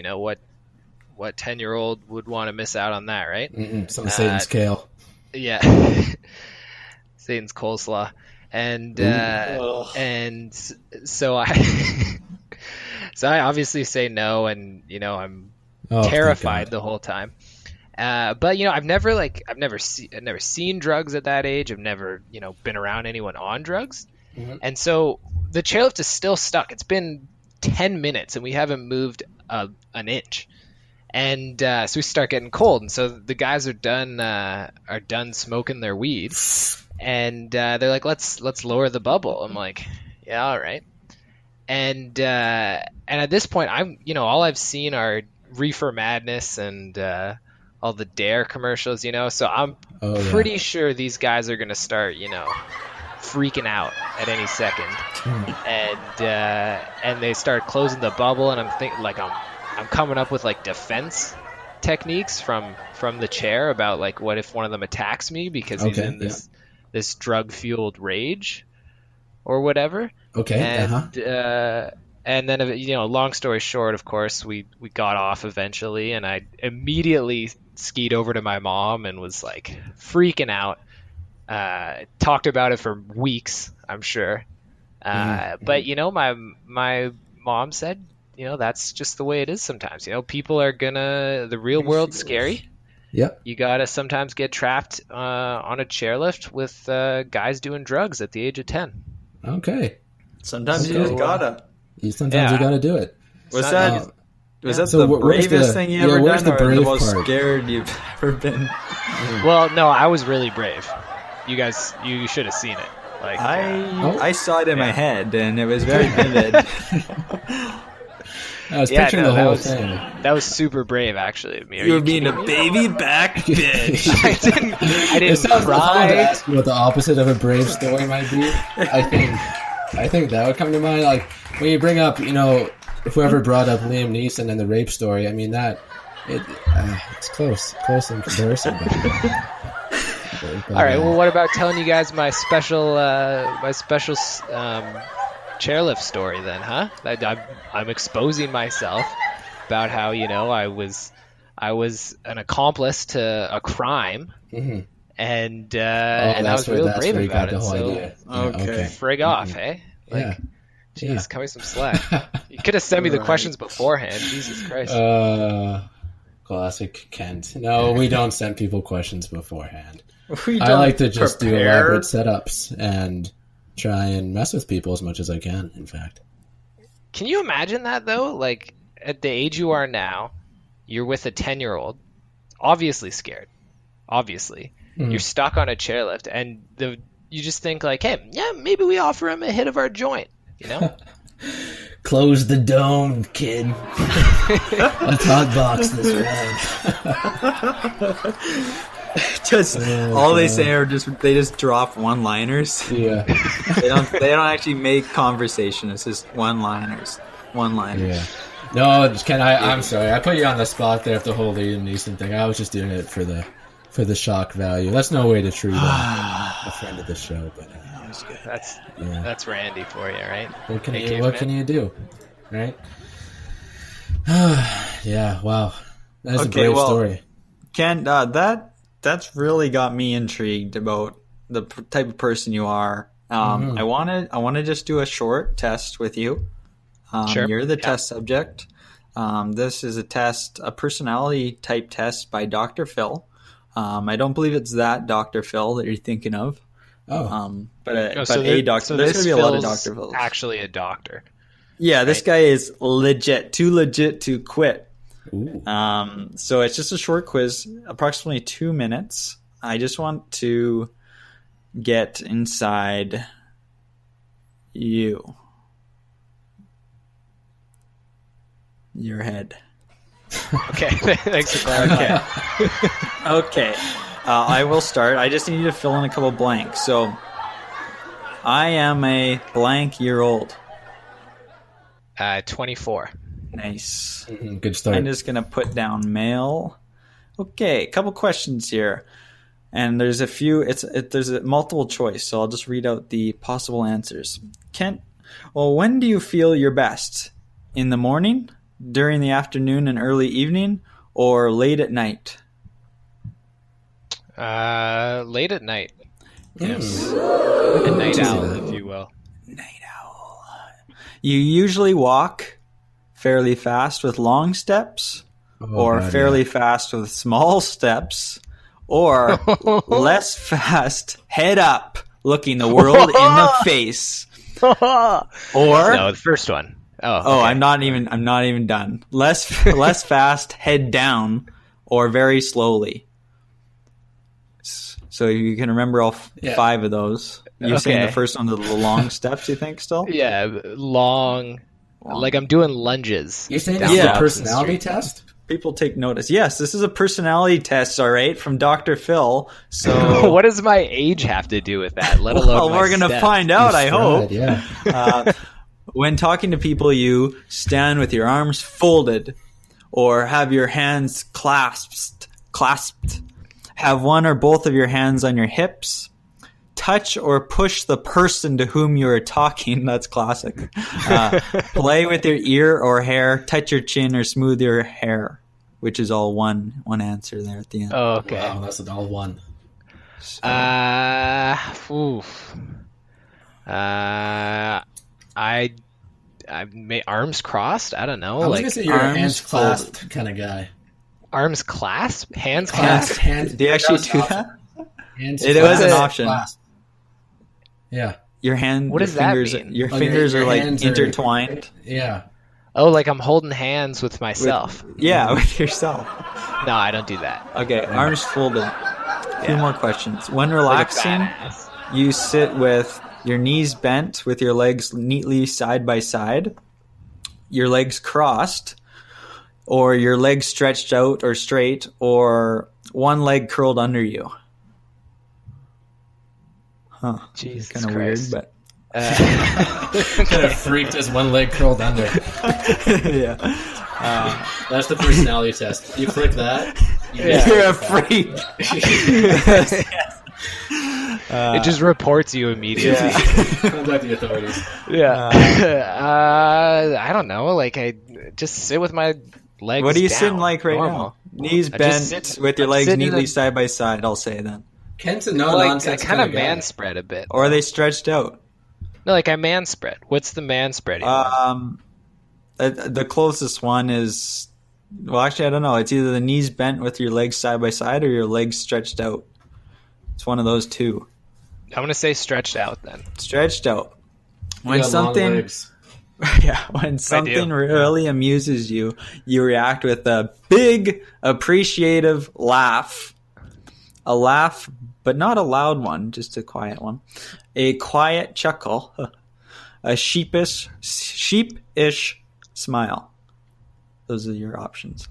Speaker 3: what 10-year-old would want to miss out on that, right?
Speaker 2: Some Satan's kale.
Speaker 3: Yeah. Satan's coleslaw. And so I obviously say no, and I'm terrified the whole time. But I've never seen drugs at that age. I've never been around anyone on drugs. And so the chairlift is still stuck. It's been 10 minutes and we haven't moved an inch. And so we start getting cold, and so the guys are done smoking their weed, and they're like, let's lower the bubble. I'm like, yeah, all right. And at this point, all I've seen are Reefer Madness and all the Dare commercials, so I'm pretty sure these guys are gonna start freaking out at any second. And they start closing the bubble, and I'm thinking like I'm coming up with like defense techniques from the chair about like what if one of them attacks me because he's in this drug fueled rage or whatever.
Speaker 2: Okay.
Speaker 3: And then long story short, of course, we got off eventually, and I immediately skied over to my mom and was like freaking out. Talked about it for weeks, I'm sure. But my mom said, that's just the way it is sometimes. People are the real world's scary.
Speaker 2: Yep.
Speaker 3: You gotta sometimes get trapped on a chairlift with guys doing drugs at the age of 10.
Speaker 2: Okay.
Speaker 1: Sometimes you just gotta.
Speaker 2: Sometimes you gotta do it.
Speaker 1: Was that the bravest thing you ever done, or the most scared you've ever been?
Speaker 3: Well, no, I was really brave. You guys, you should have seen it. Like
Speaker 1: I saw it in my head, and it was very vivid.
Speaker 2: I was picturing the whole thing.
Speaker 3: That was super brave, actually. Of me.
Speaker 1: You were being a baby back bitch.
Speaker 3: I didn't cry.
Speaker 2: To ask you what the opposite of a brave story might be. I think that would come to mind. Like when you bring up, whoever brought up Liam Neeson and the rape story. I mean it's close in comparison.
Speaker 3: All right. Well, what about telling you guys my special chairlift story then, huh? I'm exposing myself about how I was I was an accomplice to a crime,
Speaker 2: Mm-hmm.
Speaker 3: and I was real brave about it. So
Speaker 1: Okay.
Speaker 3: frig off, hey? Like, jeez, cut me some slack. You could have sent me the questions beforehand. Jesus Christ.
Speaker 2: Classic Kent. No, we don't send people questions beforehand.
Speaker 1: We
Speaker 2: I like to just do
Speaker 1: prepare.
Speaker 2: elaborate setups and try and mess with people as much as I can, in fact.
Speaker 3: Can you imagine that, though? Like, at the age you are now, you're with a 10-year-old, obviously scared. Obviously. You're stuck on a chairlift, and you just think, like, hey, yeah, maybe we offer him a hit of our joint, you know?
Speaker 2: Close the dome, kid. Let's hotbox this rag.
Speaker 1: They say are they just drop one-liners.
Speaker 2: Yeah.
Speaker 1: They don't actually make conversation. It's just one-liners.
Speaker 2: Yeah. No, Ken, I'm sorry. I put you on the spot there with the whole Liam Neeson thing. I was just doing it for the shock value. That's no way to treat a friend of the show, but
Speaker 3: That's Randy for you, right?
Speaker 2: what can you do, right? Yeah, wow, that's a brave story.
Speaker 1: Ken, that's really got me intrigued about the type of person you are. I want to just do a short test with you.
Speaker 3: Sure.
Speaker 1: You're the test subject. This is a personality type test by Dr. Phil. I don't believe it's that Dr. Phil that you're thinking of.
Speaker 2: Oh.
Speaker 1: But a doctor. So there's going to be a lot of Dr. Phils.
Speaker 3: Actually a doctor.
Speaker 1: Yeah, this guy is legit to quit.
Speaker 2: Ooh.
Speaker 1: So it's just a short quiz, approximately 2 minutes. I just want to get inside your head.
Speaker 3: Okay, thanks for clarifying.
Speaker 1: Okay. I will start. I just need you to fill in a couple blanks. So, I am a blank year old.
Speaker 3: 24.
Speaker 1: Nice.
Speaker 2: Good start.
Speaker 1: I'm just going to put down male. Okay, a couple questions here. And there's a few, there's a multiple choice, so I'll just read out the possible answers. Kent, when do you feel your best? In the morning, during the afternoon and early evening, or late at night?
Speaker 3: Late at night.
Speaker 1: Yes.
Speaker 3: A night owl, if you will.
Speaker 1: Night owl. You usually walk fairly fast with long steps, or fairly fast with small steps, or less fast, head up, looking the world in the face. Or
Speaker 3: no, the first one. Okay.
Speaker 1: I'm not even done. Less fast, head down, or very slowly. So you can remember all 5 of those. You're saying the first one, the long steps, you think, still?
Speaker 3: Yeah, long. Like I'm doing lunges.
Speaker 2: You're saying this is a personality test?
Speaker 1: People take notice. Yes, this is a personality test, all right, from Dr. Phil. So
Speaker 3: what does my age have to do with that, let alone my
Speaker 1: we're going to find out, I hope.
Speaker 2: Yeah.
Speaker 1: When talking to people, you stand with your arms folded or have your hands clasped, have one or both of your hands on your hips, touch or push the person to whom you are talking. That's classic. Play with your ear or hair, touch your chin or smooth your hair, which is all one answer there at the end.
Speaker 3: Oh, okay.
Speaker 2: Wow, that's all one.
Speaker 3: I may arms crossed. I don't know.
Speaker 2: I was gonna say you're a hands clasped kind of guy.
Speaker 3: Arms clasped, hands clasped.
Speaker 1: Do you actually do that?
Speaker 2: It
Speaker 1: was an option.
Speaker 2: Yeah.
Speaker 1: Your hand.
Speaker 3: What does that mean?
Speaker 1: Your fingers are like intertwined.
Speaker 2: Yeah.
Speaker 3: Oh, like I'm holding hands with myself.
Speaker 1: With yourself.
Speaker 3: No, I don't do that.
Speaker 1: Okay, arms folded. A few more questions. When relaxing, you sit with your knees bent with your legs neatly side by side, your legs crossed, or your legs stretched out or straight, or one leg curled under you. Huh.
Speaker 3: Jesus
Speaker 1: kind of
Speaker 3: Christ.
Speaker 1: weird, but
Speaker 2: kind of freaked as one leg curled under.
Speaker 1: Yeah.
Speaker 2: That's the personality test. You click that.
Speaker 1: You're a freak.
Speaker 3: It just reports you immediately.
Speaker 2: Contact the authorities.
Speaker 3: Yeah. I don't know. Like I just sit with my legs
Speaker 1: What are you
Speaker 3: down,
Speaker 1: sitting like right
Speaker 3: normal.
Speaker 1: now? Knees
Speaker 3: I
Speaker 1: bent
Speaker 3: just sit-
Speaker 1: with your
Speaker 3: I'm
Speaker 1: legs
Speaker 3: sitting in
Speaker 1: neatly
Speaker 3: a-
Speaker 1: side by side, I'll say then.
Speaker 2: Kent's a
Speaker 3: I
Speaker 2: no-nonsense
Speaker 3: kind of
Speaker 2: guy.
Speaker 3: man spread a bit.
Speaker 1: Or are they stretched out?
Speaker 3: No, like I man spread. What's the man spreading one?
Speaker 1: The closest one is, well, actually, I don't know. It's either the knees bent with your legs side by side or your legs stretched out. It's one of those two.
Speaker 3: I'm gonna say stretched out then.
Speaker 1: Stretched out.
Speaker 2: You
Speaker 1: When
Speaker 2: got long
Speaker 1: something,
Speaker 2: legs.
Speaker 1: yeah, when something really amuses you, you react with a big, appreciative laugh. A laugh, but not a loud one, just a quiet one. A quiet chuckle. A sheepish smile. Those are your options.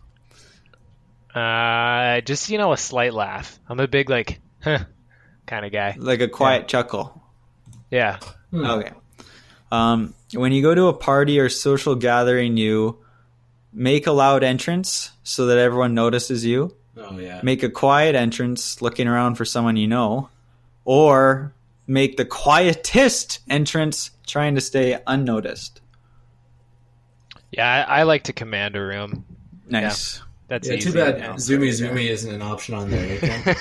Speaker 3: Just a slight laugh. I'm a big like, huh, kind of guy.
Speaker 1: Like a quiet chuckle.
Speaker 3: Yeah.
Speaker 1: Okay. When you go to a party or social gathering, you make a loud entrance so that everyone notices you.
Speaker 2: Oh, yeah.
Speaker 1: Make a quiet entrance looking around for someone you know. Or make the quietest entrance trying to stay unnoticed.
Speaker 3: Yeah, I like to command a room.
Speaker 1: Nice.
Speaker 3: That's
Speaker 2: Yeah,
Speaker 3: easy.
Speaker 2: too bad
Speaker 1: Yeah.
Speaker 2: Zoomy isn't an option on there. Okay?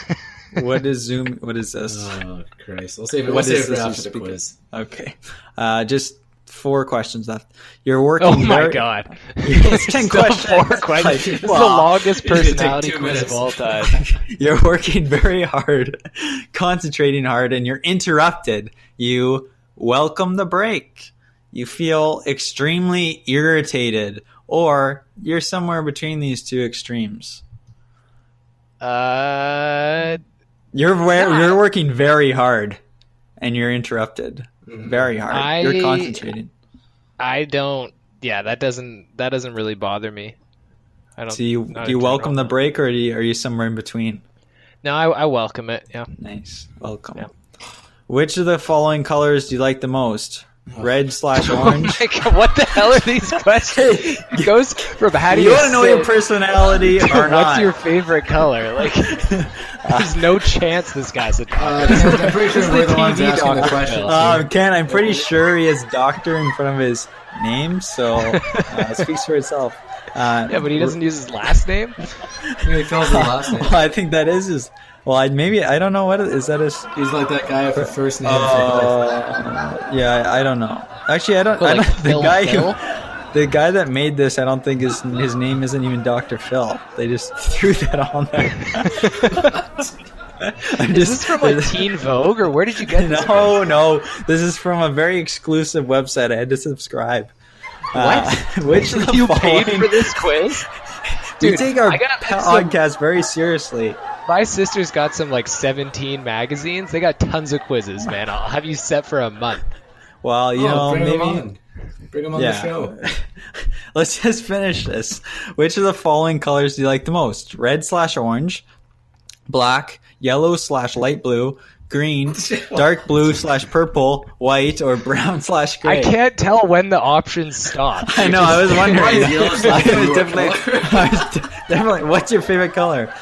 Speaker 1: What is Zoom? What is this?
Speaker 2: Oh, Christ. We'll save it,
Speaker 1: What
Speaker 2: we'll save
Speaker 1: is
Speaker 2: it for
Speaker 1: this
Speaker 2: after
Speaker 1: you're
Speaker 2: the
Speaker 1: speaking?
Speaker 2: quiz.
Speaker 1: Okay. Just 4 questions left. You're working.
Speaker 3: Oh my
Speaker 1: very-
Speaker 3: god.
Speaker 1: It's 10
Speaker 3: Still
Speaker 1: questions.
Speaker 3: 4 questions.
Speaker 1: Like,
Speaker 3: This is the
Speaker 1: wow.
Speaker 3: longest
Speaker 2: It's gonna take
Speaker 3: personality
Speaker 2: 2
Speaker 3: quiz of
Speaker 2: minutes.
Speaker 3: all time.
Speaker 1: You're working very hard, concentrating hard, and you're interrupted. You welcome the break. You feel extremely irritated, or you're somewhere between these two extremes.
Speaker 3: Uh,
Speaker 1: You're working very hard, and you're interrupted. Very hard. You're concentrating.
Speaker 3: I don't. Yeah, that doesn't really bother me. I don't.
Speaker 1: So do you
Speaker 3: not in
Speaker 1: welcome
Speaker 3: general.
Speaker 1: the break, or are you somewhere in between?
Speaker 3: No, I welcome it. Yeah.
Speaker 1: Nice. Welcome.
Speaker 3: Yeah.
Speaker 1: Which of the following colors do you like the most? Red/orange?
Speaker 3: Oh my god, what the hell are these questions? It goes from how do
Speaker 1: You
Speaker 3: you
Speaker 1: want to know
Speaker 3: sit
Speaker 1: your personality
Speaker 3: to
Speaker 1: or not?
Speaker 3: what's your favorite color? Like, there's no chance this guy's a doctor.
Speaker 2: I'm pretty sure we're the ones asking the questions.
Speaker 1: Ken, I'm pretty sure he has doctor in front of his name, so it speaks for itself.
Speaker 3: Yeah, but he doesn't use his last name.
Speaker 2: He fills the last name.
Speaker 1: Well, I think that is his. Well, I don't know what is that his.
Speaker 2: He's like that guy for first name.
Speaker 1: Yeah, I don't know. Actually, I don't.
Speaker 3: But, like,
Speaker 1: the
Speaker 3: Phil
Speaker 1: guy
Speaker 3: Phil?
Speaker 1: the guy that made this, I don't think his name isn't even Dr. Phil. They just threw that on there.
Speaker 3: Is this from like Teen Vogue, or where did you get this?
Speaker 1: No. This is from a very exclusive website. I had to subscribe.
Speaker 3: What?
Speaker 1: Which of the
Speaker 3: You paid
Speaker 1: following-
Speaker 3: for this quiz?
Speaker 1: We
Speaker 3: Dude,
Speaker 1: take our
Speaker 3: I got some-
Speaker 1: podcast very seriously.
Speaker 3: My sister's got some like 17 magazines. They got tons of quizzes, man. I'll have you set for a month.
Speaker 1: Well, you know,
Speaker 2: bring
Speaker 1: maybe.
Speaker 2: him on. Bring him on the show.
Speaker 1: Let's just finish this. Which of the following colors do you like the most? Red/orange, black, yellow/light blue, green, dark blue/purple, white, or brown/gray?
Speaker 3: I can't tell when the options stop.
Speaker 1: I know. I was wondering.
Speaker 2: Why is yellow/blue
Speaker 1: I was definitely. What's your favorite color?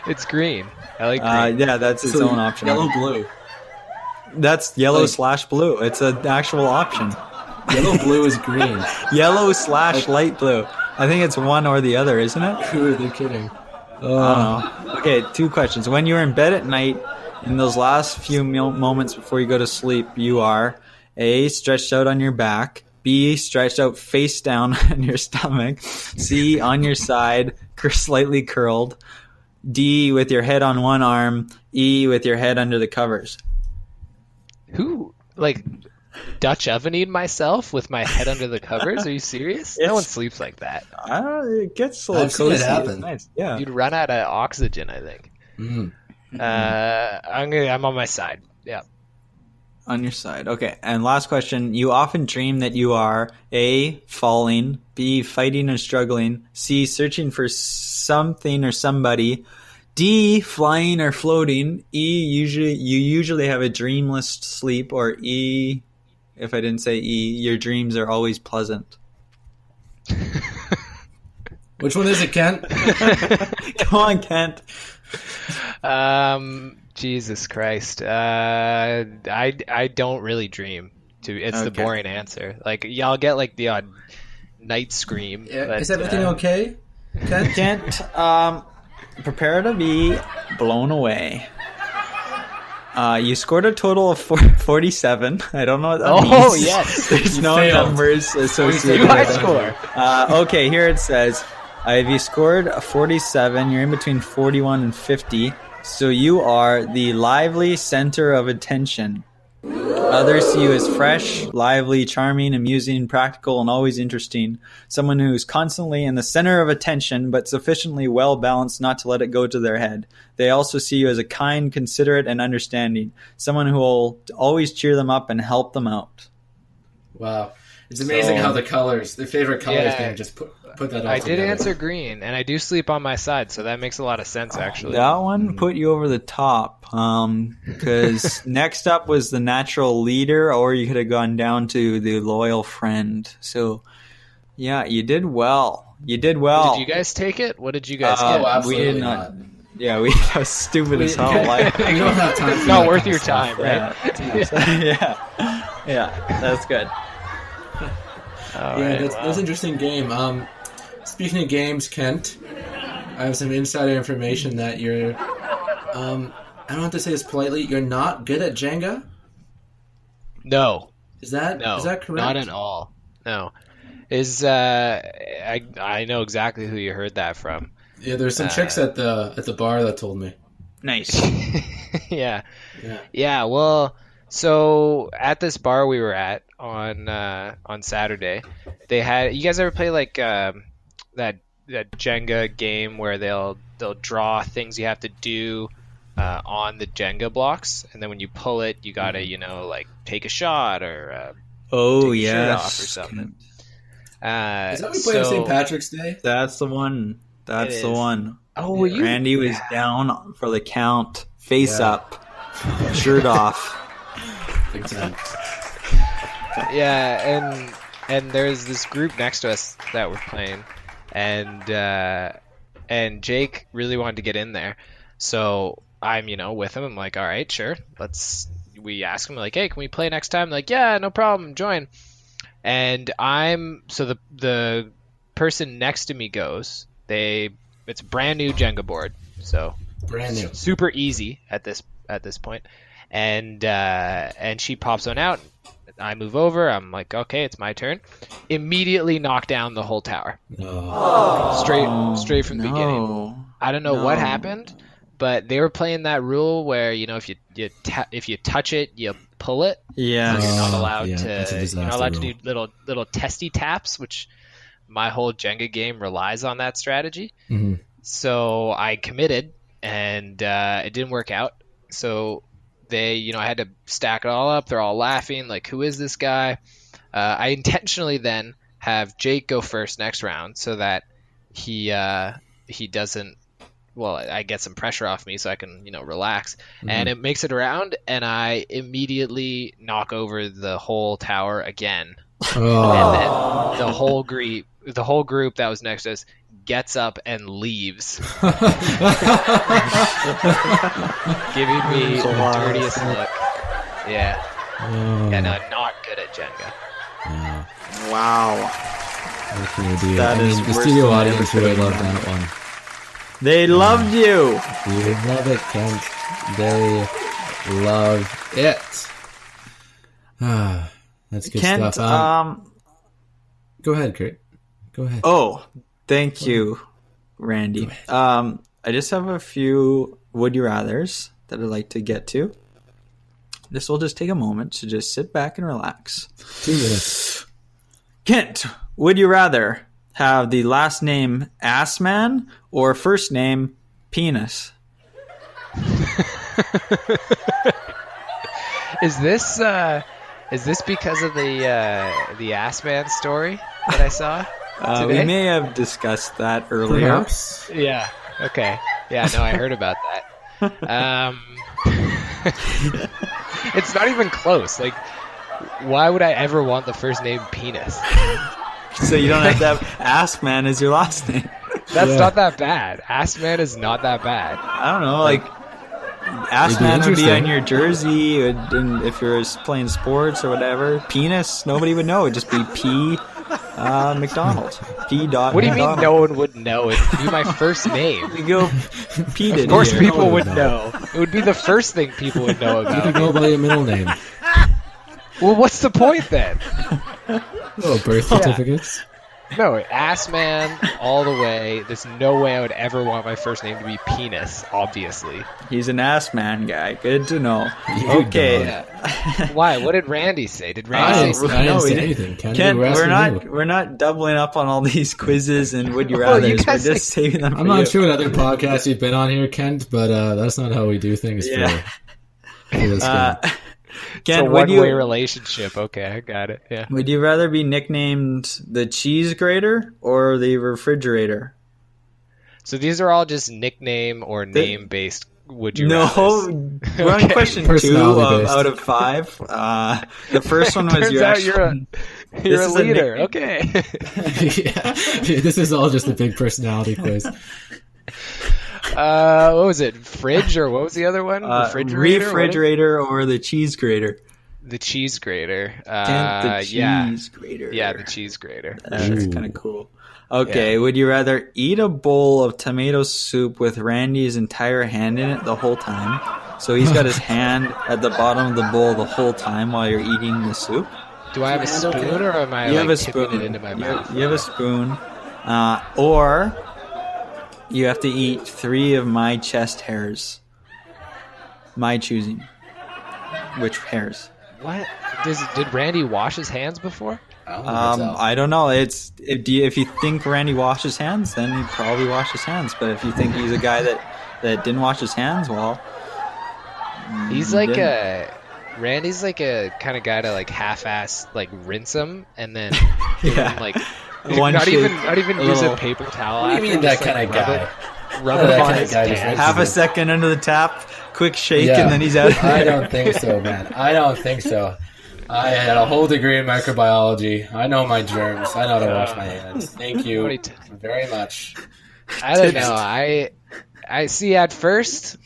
Speaker 3: It's green. I like green.
Speaker 1: Yeah, that's its own option.
Speaker 2: Yellow blue.
Speaker 1: That's yellow/blue. It's an actual option.
Speaker 2: Yellow blue is green.
Speaker 1: Yellow/light blue. I think it's one or the other, isn't it?
Speaker 2: Who are they kidding?
Speaker 1: I don't know. Okay, 2 questions. When you're in bed at night, in those last few moments before you go to sleep, you are A, stretched out on your back, B, stretched out face down on your stomach, C, on your side, slightly curled, D, with your head on one arm, E, with your head under the covers.
Speaker 3: Who like Dutch ovening myself with my head under the covers? Are you serious? No one sleeps like that.
Speaker 1: It gets a little
Speaker 2: I've seen it
Speaker 1: cozy.
Speaker 2: happen.
Speaker 1: It's nice. Yeah.
Speaker 3: You'd run out of oxygen, I think. I'm on my side. Yeah.
Speaker 1: On your side. Okay. And last question. You often dream that you are A, falling, B, fighting or struggling, C, searching for something or somebody, D, flying or floating, E, you usually have a dreamless sleep, or E, if I didn't say E, your dreams are always pleasant.
Speaker 2: Which one is it, Kent?
Speaker 1: Come on, Kent.
Speaker 3: Jesus Christ. I don't really dream. It's the boring answer. Like, y'all get like the odd night scream.
Speaker 2: Yeah,
Speaker 3: but,
Speaker 2: is everything okay?
Speaker 1: Kent, prepare to be blown away. You scored a total of 47. I don't know what that means.
Speaker 3: Oh, yes.
Speaker 1: There's no
Speaker 2: failed.
Speaker 1: numbers associated
Speaker 3: High
Speaker 1: with it.
Speaker 3: score.
Speaker 1: Okay, here it says, if you scored a 47, you're in between 41 and 50. So you are the lively center of attention. Others see you as fresh, lively, charming, amusing, practical, and always interesting. Someone who's constantly in the center of attention, but sufficiently well-balanced not to let it go to their head. They also see you as a kind, considerate, and understanding. Someone who will always cheer them up and help them out.
Speaker 2: Wow. It's amazing how the colors, their favorite colors, can just put that all
Speaker 3: I
Speaker 2: together.
Speaker 3: did answer green, and I do sleep on my side, so that makes a lot of sense, actually.
Speaker 1: That one put you over the top, because next up was the natural leader, or you could have gone down to the loyal friend. So, yeah, you did well.
Speaker 3: Did you guys take it? What did you guys get?
Speaker 2: Oh, absolutely
Speaker 1: we did
Speaker 2: not.
Speaker 1: Yeah, that was stupid as hell. Like,
Speaker 2: We don't have time for
Speaker 3: It's not
Speaker 2: that
Speaker 3: worth
Speaker 2: kind
Speaker 3: your
Speaker 2: of stuff.
Speaker 3: time, right?
Speaker 1: yeah, that's good.
Speaker 2: That's an interesting game. Speaking of games, Kent, I have some insider information that you're, I don't have to say this politely, you're not good at Jenga?
Speaker 3: No.
Speaker 2: Is that correct?
Speaker 3: Not at all. No. I know exactly who you heard that from.
Speaker 2: Yeah, there's some chicks at the bar that told me.
Speaker 1: Nice.
Speaker 3: Yeah. Well, so at this bar we were at on Saturday, they had. You guys ever play like that Jenga game where they'll draw things you have to do on the Jenga blocks, and then when you pull it, you gotta like take a shot or take your shirt off or something.
Speaker 2: Is that what we played on St. Patrick's Day?
Speaker 1: That's the one. That's the one.
Speaker 3: Oh, were you?
Speaker 1: Randy was down for the count, face up, shirt off.
Speaker 2: Big time.
Speaker 3: Yeah, and there's this group next to us that were playing, and Jake really wanted to get in there, so I'm with him. I'm like, all right, sure, we ask him like, hey, can we play next time? Like, yeah, no problem, join. And the person next to me goes, it's a brand new Jenga board, so
Speaker 2: Brand new.
Speaker 3: super easy at this point, and she pops one out. I move over. I'm like, okay, it's my turn. Immediately knock down the whole tower. Straight from the beginning. I don't know what happened, but they were playing that rule where if you touch it, you pull it.
Speaker 1: Yeah,
Speaker 3: So you're not allowed
Speaker 2: to
Speaker 3: do little testy taps, which my whole Jenga game relies on that strategy.
Speaker 2: Mm-hmm.
Speaker 3: So I committed, and it didn't work out. So they, I had to stack it all up. They're all laughing, like, who is this guy? I intentionally then have Jake go first next round so that he doesn't. Well, I get some pressure off me so I can, relax. Mm-hmm. And it makes it around, and I immediately knock over the whole tower again.
Speaker 2: Oh.
Speaker 3: And then the whole group that was next to us gets up and leaves, giving me the dirtiest look. Yeah. Yeah, no, not good at Jenga.
Speaker 1: Wow.
Speaker 2: What can you do?
Speaker 1: That is
Speaker 2: the
Speaker 1: worse
Speaker 2: studio
Speaker 1: than
Speaker 2: audience really
Speaker 1: anything.
Speaker 2: loved that one.
Speaker 1: They loved you.
Speaker 2: We love it, Kent. They love it. That's good
Speaker 1: Kent,
Speaker 2: stuff. Go ahead, Kurt. Go ahead.
Speaker 1: Oh, thank you, Randy. I just have a few would you rathers that I'd like to get to. This will just take a moment to just sit back and relax.
Speaker 2: 2 minutes.
Speaker 1: Kent, would you rather have the last name Assman or first name Penis?
Speaker 3: Is this because of the Assman story that I saw today?
Speaker 1: We may have discussed that earlier.
Speaker 2: Perhaps.
Speaker 3: Yeah. Okay. Yeah. No, I heard about that. It's not even close. Like, why would I ever want the first name Penis?
Speaker 1: So you don't have to have Assman as your last name.
Speaker 3: That's not that bad. Assman is not that bad.
Speaker 1: I don't know, like Assman would be
Speaker 2: interesting.
Speaker 1: on your jersey, and if you're playing sports or whatever. Penis, nobody would know. It'd just be MacDonald. P. Dot.
Speaker 3: What do you mean
Speaker 1: MacDonald.
Speaker 3: no one would know? It'd be my first name.
Speaker 1: You go Pete.
Speaker 3: Of course
Speaker 1: here.
Speaker 3: people
Speaker 2: one
Speaker 3: would
Speaker 2: would
Speaker 3: know. It would be the first thing people would know
Speaker 2: You could
Speaker 3: about.
Speaker 2: go by your middle name.
Speaker 3: Well, what's the point then?
Speaker 2: Oh, birth certificates.
Speaker 3: No, Assman all the way. There's no way I would ever want my first name to be Penis, obviously.
Speaker 1: He's an Assman guy. Good to know.
Speaker 2: You
Speaker 1: Okay.
Speaker 2: dog.
Speaker 3: Why? What did Randy say? Did
Speaker 2: I
Speaker 3: Randy say
Speaker 2: didn't, I
Speaker 1: No,
Speaker 2: didn't
Speaker 1: we
Speaker 2: say
Speaker 1: didn't.
Speaker 2: anything. Ken,
Speaker 1: Ken,
Speaker 2: you were
Speaker 1: we're
Speaker 2: asking
Speaker 1: not doubling up on all these quizzes and would you
Speaker 3: Well,
Speaker 1: rather.
Speaker 3: you
Speaker 1: We're
Speaker 3: guys
Speaker 1: just saving them.
Speaker 2: I'm
Speaker 1: for
Speaker 2: not
Speaker 1: you.
Speaker 2: sure what other podcasts you've been on here, Kent, but that's not how we do things
Speaker 1: Yeah.
Speaker 2: for this game.
Speaker 3: it's a
Speaker 1: Ken, would
Speaker 3: one-way
Speaker 1: you
Speaker 3: relationship? Okay, I got it. Yeah.
Speaker 1: would you rather be nicknamed the cheese grater or the refrigerator?
Speaker 3: So these are all just nickname or name-based. Would you?
Speaker 1: No,
Speaker 3: rathers?
Speaker 1: we're on
Speaker 3: Okay.
Speaker 1: question 2
Speaker 2: Personality-based.
Speaker 1: out of 5. The first one was
Speaker 3: Turns
Speaker 1: your
Speaker 3: out
Speaker 1: actual.
Speaker 3: you're a
Speaker 1: is a
Speaker 3: leader.
Speaker 1: nickname.
Speaker 3: Okay.
Speaker 2: Yeah. This is all just a big personality quiz.
Speaker 3: What was it? Fridge or what was the other one?
Speaker 1: Refrigerator or the cheese grater?
Speaker 3: The cheese grater.
Speaker 1: Kent, the cheese grater.
Speaker 3: Yeah, the cheese grater.
Speaker 1: That's
Speaker 2: Ooh.
Speaker 1: kind of cool. Okay, would you rather eat a bowl of tomato soup with Randy's entire hand in it the whole time? So he's got his hand at the bottom of the bowl the whole time while you're eating the soup?
Speaker 3: Do I have a spoon or am I
Speaker 1: You have a
Speaker 3: tipping
Speaker 1: spoon.
Speaker 3: it into my mouth?
Speaker 1: You have a spoon. Or you have to eat 3 of my chest hairs. My choosing. Which hairs?
Speaker 3: What? Did Randy wash his hands before?
Speaker 1: I don't know. It's if you think Randy washes hands, then he probably washes hands. But if you think he's a guy that didn't wash his hands, well,
Speaker 3: He's
Speaker 1: he
Speaker 3: like
Speaker 1: didn't.
Speaker 3: Randy's like a kind of guy to like half-ass like rinse him and then give
Speaker 1: Yeah.
Speaker 3: him like
Speaker 1: One
Speaker 3: not
Speaker 1: shake,
Speaker 3: even
Speaker 1: a
Speaker 3: use
Speaker 1: little-
Speaker 3: a paper towel.
Speaker 2: What do you
Speaker 3: after,
Speaker 2: mean that
Speaker 3: just, like,
Speaker 2: kind of
Speaker 3: rub
Speaker 2: guy?
Speaker 3: it- Rub
Speaker 2: Oh,
Speaker 3: it
Speaker 2: that
Speaker 3: on
Speaker 2: kind of
Speaker 3: his
Speaker 2: guy just
Speaker 3: hand.
Speaker 2: rinses
Speaker 1: half a
Speaker 2: it.
Speaker 1: second under the tap, quick shake,
Speaker 2: Yeah.
Speaker 1: and then he's out.
Speaker 2: I don't think so, man. I don't think so. I had a whole degree in microbiology. I know my germs. I know how to wash my hands. Thank you
Speaker 3: What do
Speaker 2: very much.
Speaker 3: I don't know. I see at first,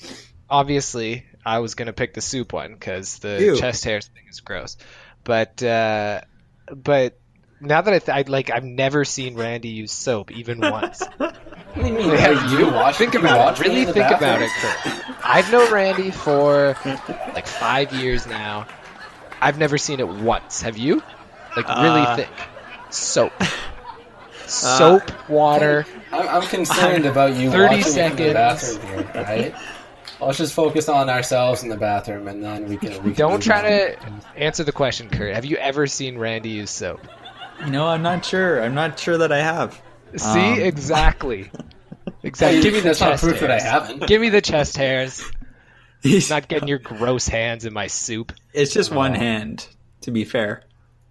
Speaker 3: obviously, I was gonna pick the soup one because the
Speaker 1: Ew.
Speaker 3: chest hairs thing is gross. But now that I've never seen Randy use soap even once.
Speaker 2: What do you mean? You wash?
Speaker 3: Think
Speaker 2: you
Speaker 3: about
Speaker 2: wash
Speaker 3: it. Really
Speaker 2: in the
Speaker 3: think about
Speaker 2: bathroom?
Speaker 3: it, Kurt. I've known Randy for like 5 years now. I've never seen it once. Have you? Like really think. Soap. Soap, water.
Speaker 2: I'm concerned about you
Speaker 3: 30
Speaker 2: watching in the
Speaker 3: seconds.
Speaker 2: bathroom here, right? Let's just focus on ourselves in the bathroom, and then we can
Speaker 3: Don't
Speaker 2: move
Speaker 3: try
Speaker 2: on.
Speaker 3: to answer the question, Kurt. Have you ever seen Randy use soap?
Speaker 1: No, I'm not sure. I'm not sure that I have.
Speaker 3: See, exactly. Exactly.
Speaker 2: Hey,
Speaker 3: Give me the
Speaker 2: that's not
Speaker 3: chest
Speaker 2: proof that I
Speaker 3: hairs.
Speaker 2: haven't.
Speaker 3: Give me the chest hairs.
Speaker 1: He's,
Speaker 3: Not getting your gross hands in my soup.
Speaker 1: it's just one hand, to be fair.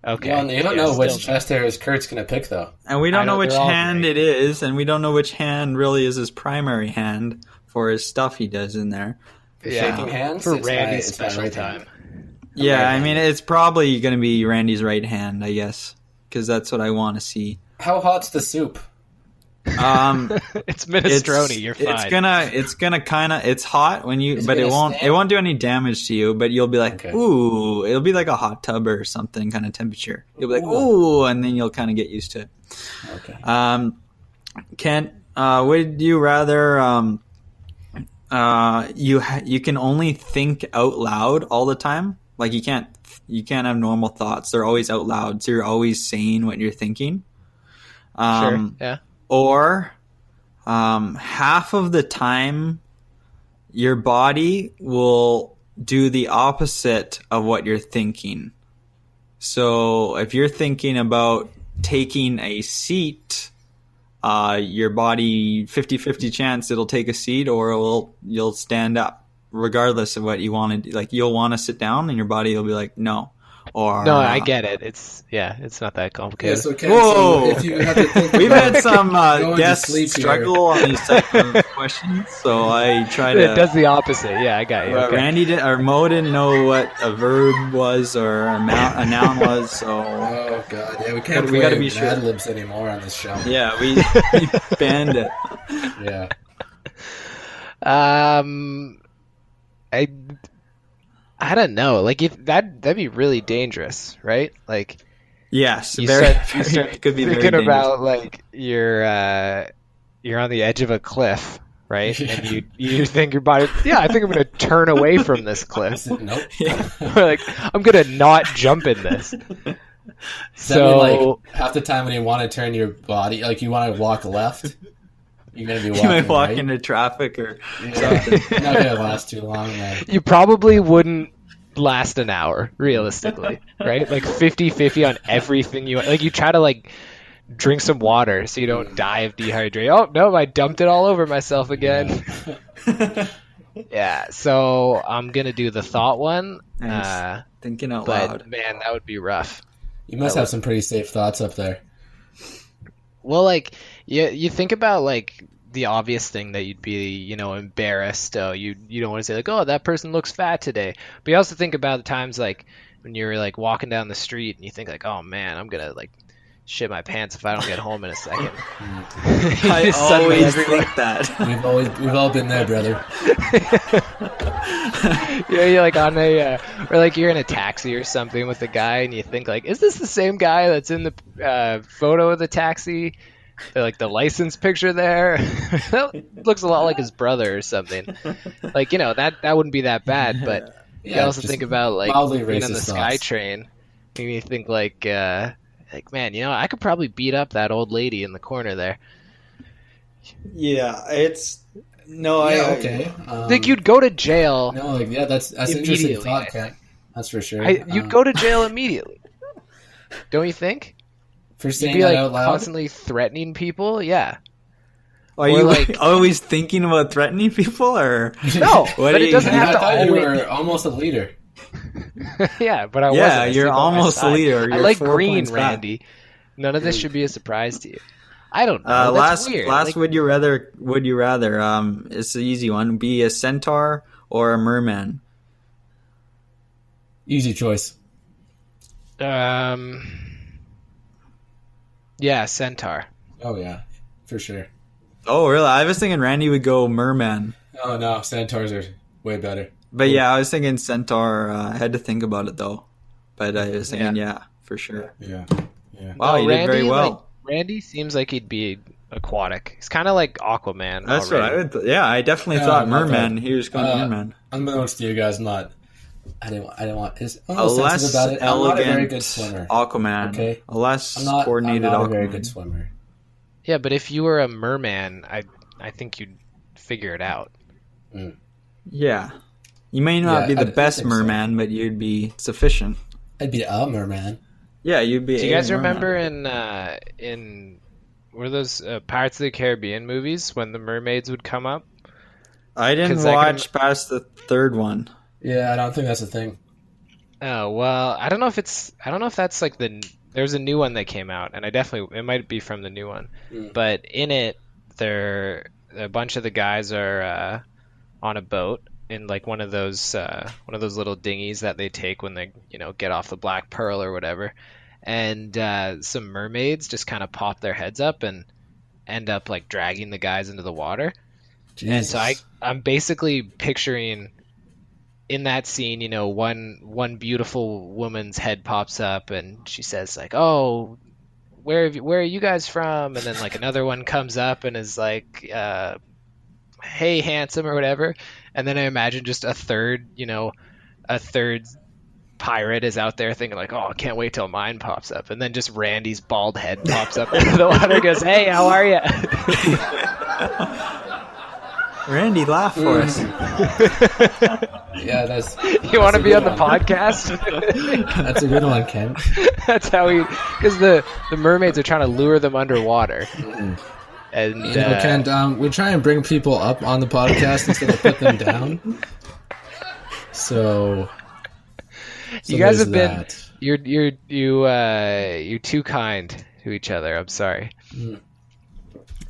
Speaker 3: Okay.
Speaker 2: You don't
Speaker 3: Yeah,
Speaker 2: know which
Speaker 3: still-
Speaker 2: chest hairs Kurt's gonna pick, though.
Speaker 1: And we
Speaker 3: I
Speaker 1: don't know
Speaker 3: don't-
Speaker 1: which
Speaker 3: they're all
Speaker 1: hand
Speaker 3: great.
Speaker 1: it is, and we don't know which hand really is his primary hand for his stuff he does in there.
Speaker 3: Yeah.
Speaker 2: Shaking hands
Speaker 3: For
Speaker 2: it's my-
Speaker 3: Randy's
Speaker 2: it's my
Speaker 3: special
Speaker 2: right
Speaker 3: time.
Speaker 2: hand.
Speaker 1: Yeah,
Speaker 2: right
Speaker 1: I
Speaker 2: hand.
Speaker 1: mean, it's probably going to be Randy's right hand, I guess, because that's what I want to see.
Speaker 2: How hot's the soup?
Speaker 3: It's minestrone. You're fine.
Speaker 1: It's gonna kind of, it's hot when you,
Speaker 2: It's
Speaker 1: but it
Speaker 2: gonna
Speaker 1: won't
Speaker 2: stand?
Speaker 1: do any damage to you. But you'll be like,
Speaker 2: Okay.
Speaker 1: ooh, it'll be like a hot tub or something kind of temperature. You'll be like, ooh, and then you'll kind of get used to it.
Speaker 2: Okay.
Speaker 1: Kent, would you rather you can only think out loud all the time? Like you can't have normal thoughts. They're always out loud, so you're always saying what you're thinking.
Speaker 3: Sure. Yeah.
Speaker 1: Or half of the time your body will do the opposite of what you're thinking. So if you're thinking about taking a seat, your body 50-50 chance it'll take a seat or you'll stand up regardless of what you want to do. Like you'll want to sit down and your body will be like no. Or
Speaker 3: No, I get it. It's not that
Speaker 2: Yeah,
Speaker 3: complicated.
Speaker 2: so, Ken,
Speaker 1: Whoa.
Speaker 2: so if you have to think
Speaker 1: We've
Speaker 2: about
Speaker 1: had some
Speaker 2: going to
Speaker 1: guests
Speaker 2: sleep here.
Speaker 1: struggle on these type of questions, so I try to.
Speaker 3: It does the opposite. Yeah, I got you. Okay.
Speaker 1: Randy or Mo didn't know what a verb was or a noun was, so
Speaker 2: Oh god, yeah, we can't
Speaker 1: We gotta be
Speaker 2: play
Speaker 1: sure.
Speaker 2: Mad Libs anymore on this show.
Speaker 1: yeah, we banned it.
Speaker 2: Yeah.
Speaker 3: I don't know. Like if that'd be really dangerous, right? Like
Speaker 1: Yes,
Speaker 3: You
Speaker 1: very,
Speaker 3: start
Speaker 1: could be very
Speaker 3: thinking
Speaker 1: dangerous.
Speaker 3: about like you're on the edge of a cliff, right?
Speaker 2: Yeah.
Speaker 3: And you think your body, yeah, I think I'm gonna turn away from this cliff.
Speaker 2: Nope.
Speaker 1: Yeah.
Speaker 3: Or like I'm gonna not jump in this.
Speaker 2: Does that mean,
Speaker 3: So
Speaker 2: like, half the time when you want to turn your body, like you want to walk left, you're gonna be walking
Speaker 1: You might walk
Speaker 2: right.
Speaker 1: into traffic or
Speaker 2: Yeah. You're not gonna last too long, man.
Speaker 3: you probably wouldn't last an hour, realistically, right? Like 50-50 on everything you like. You try to like drink some water so you don't die of dehydration. Oh no, I dumped it all over myself again. Yeah, so I'm gonna do the thought one.
Speaker 1: Nice. Thinking out
Speaker 3: But
Speaker 1: loud.
Speaker 3: man, that would be rough.
Speaker 2: You must have some pretty safe thoughts up there.
Speaker 3: Well, like you think about like the obvious thing that you'd be, you know, embarrassed. You don't want to say like, oh, that person looks fat today. But you also think about the times like when you're like walking down the street and you think like, oh man, I'm gonna like shit my pants if I don't get home in a second.
Speaker 1: I
Speaker 3: Suddenly
Speaker 1: always
Speaker 3: everything-
Speaker 1: think that.
Speaker 2: We've all been there, brother.
Speaker 3: You're like on a or like you're in a taxi or something with a guy and you think like, is this the same guy that's in the photo of the taxi? Like the license picture there that looks a lot like his brother or something. Like, you know, that wouldn't be that bad, but you also
Speaker 2: just
Speaker 3: think about like
Speaker 2: mildly
Speaker 3: being on the
Speaker 2: racist
Speaker 3: Sky
Speaker 2: thoughts.
Speaker 3: Train and you think like man, you know, I could probably beat up that old lady in the corner there.
Speaker 1: Yeah, it's no.
Speaker 2: Yeah,
Speaker 1: I
Speaker 2: okay.
Speaker 3: Like you'd go to jail.
Speaker 2: No, like that's an interesting
Speaker 3: Immediately,
Speaker 2: thought,
Speaker 3: I
Speaker 2: Ken. That's for sure.
Speaker 3: You'd go to jail immediately. Don't you think?
Speaker 2: for
Speaker 3: You'd
Speaker 2: saying
Speaker 3: be
Speaker 2: that
Speaker 3: like
Speaker 2: out loud.
Speaker 3: constantly threatening people. Yeah.
Speaker 1: Are
Speaker 3: Or
Speaker 1: you
Speaker 3: like-
Speaker 1: always thinking about threatening people, or
Speaker 3: No,
Speaker 1: What
Speaker 3: but
Speaker 1: do
Speaker 3: it
Speaker 1: you-
Speaker 3: doesn't
Speaker 2: I
Speaker 3: have to
Speaker 2: thought you
Speaker 3: always.
Speaker 2: were almost a leader.
Speaker 3: Yeah, but I wasn't.
Speaker 1: yeah,
Speaker 3: I
Speaker 1: you're
Speaker 3: sleep on my
Speaker 1: almost a
Speaker 3: side.
Speaker 1: leader.
Speaker 3: I
Speaker 1: You're
Speaker 3: like
Speaker 1: 4
Speaker 3: green,
Speaker 1: points back.
Speaker 3: Randy. None of this should be a surprise to you. I don't know. That's weird.
Speaker 1: Last
Speaker 3: Like,
Speaker 1: would you rather? It's the easy one. Be a centaur or a merman.
Speaker 2: Easy choice.
Speaker 3: yeah, centaur.
Speaker 2: Oh yeah, for sure.
Speaker 1: Oh, really? I was thinking Randy would go merman.
Speaker 2: Oh no, centaurs are way better.
Speaker 1: But yeah, I was thinking centaur. I had to think about it though. But I was thinking, yeah, for sure.
Speaker 2: Yeah, yeah.
Speaker 1: Wow,
Speaker 3: No,
Speaker 1: you did very well.
Speaker 3: Like, Randy seems like he'd be aquatic. He's kind of like Aquaman.
Speaker 1: That's
Speaker 3: already.
Speaker 1: what I would. Yeah, I definitely
Speaker 2: Yeah,
Speaker 1: thought
Speaker 2: not bad.
Speaker 1: merman. He was going merman.
Speaker 2: Unbeknownst to you guys, I didn't want. His
Speaker 1: A less
Speaker 2: about it. I'm not a very
Speaker 1: elegant
Speaker 2: good swimmer.
Speaker 1: Aquaman.
Speaker 2: Okay.
Speaker 1: A less
Speaker 2: I'm not
Speaker 1: coordinated
Speaker 2: a
Speaker 1: Aquaman.
Speaker 2: very good swimmer.
Speaker 3: Yeah, but if you were a merman, I think you'd figure it out.
Speaker 1: Yeah. You may not
Speaker 2: Yeah,
Speaker 1: be
Speaker 2: I
Speaker 1: the best
Speaker 2: think so.
Speaker 1: merman, but you'd be sufficient.
Speaker 2: I'd be a merman.
Speaker 1: Yeah, you'd be.
Speaker 3: Do you guys
Speaker 1: a merman.
Speaker 3: remember in were those Pirates of the Caribbean movies when the mermaids would come up?
Speaker 1: I didn't
Speaker 3: 'Cause I can-
Speaker 1: watch past the third one.
Speaker 2: Yeah, I don't think that's a thing.
Speaker 3: Oh well, I don't know if that's like there's a new one that came out, and it might be from the new one, but in it, a bunch of the guys are on a boat in like one of those little dinghies that they take when they get off the Black Pearl or whatever, and some mermaids just kind of pop their heads up and end up like dragging the guys into the water. And so I'm basically picturing in that scene, one beautiful woman's head pops up and she says like, "Oh, where are you guys from?" And then like another one comes up and is like, "Hey, handsome," or whatever. And then I imagine just a third pirate is out there thinking like, "Oh, I can't wait till mine pops up." And then just Randy's bald head pops up into the water and goes, "Hey, how are you?"
Speaker 1: Randy, laugh for us.
Speaker 2: Yeah, that's
Speaker 3: You want to
Speaker 2: a
Speaker 3: be
Speaker 2: good
Speaker 3: on the
Speaker 2: one.
Speaker 3: podcast?
Speaker 2: that's a good one, Ken.
Speaker 3: That's how because the mermaids are trying to lure them underwater. And
Speaker 2: Ken, we try and bring people up on the podcast instead of put them down. So
Speaker 3: you guys have
Speaker 2: there's
Speaker 3: been
Speaker 2: that.
Speaker 3: you're too kind to each other. I'm sorry.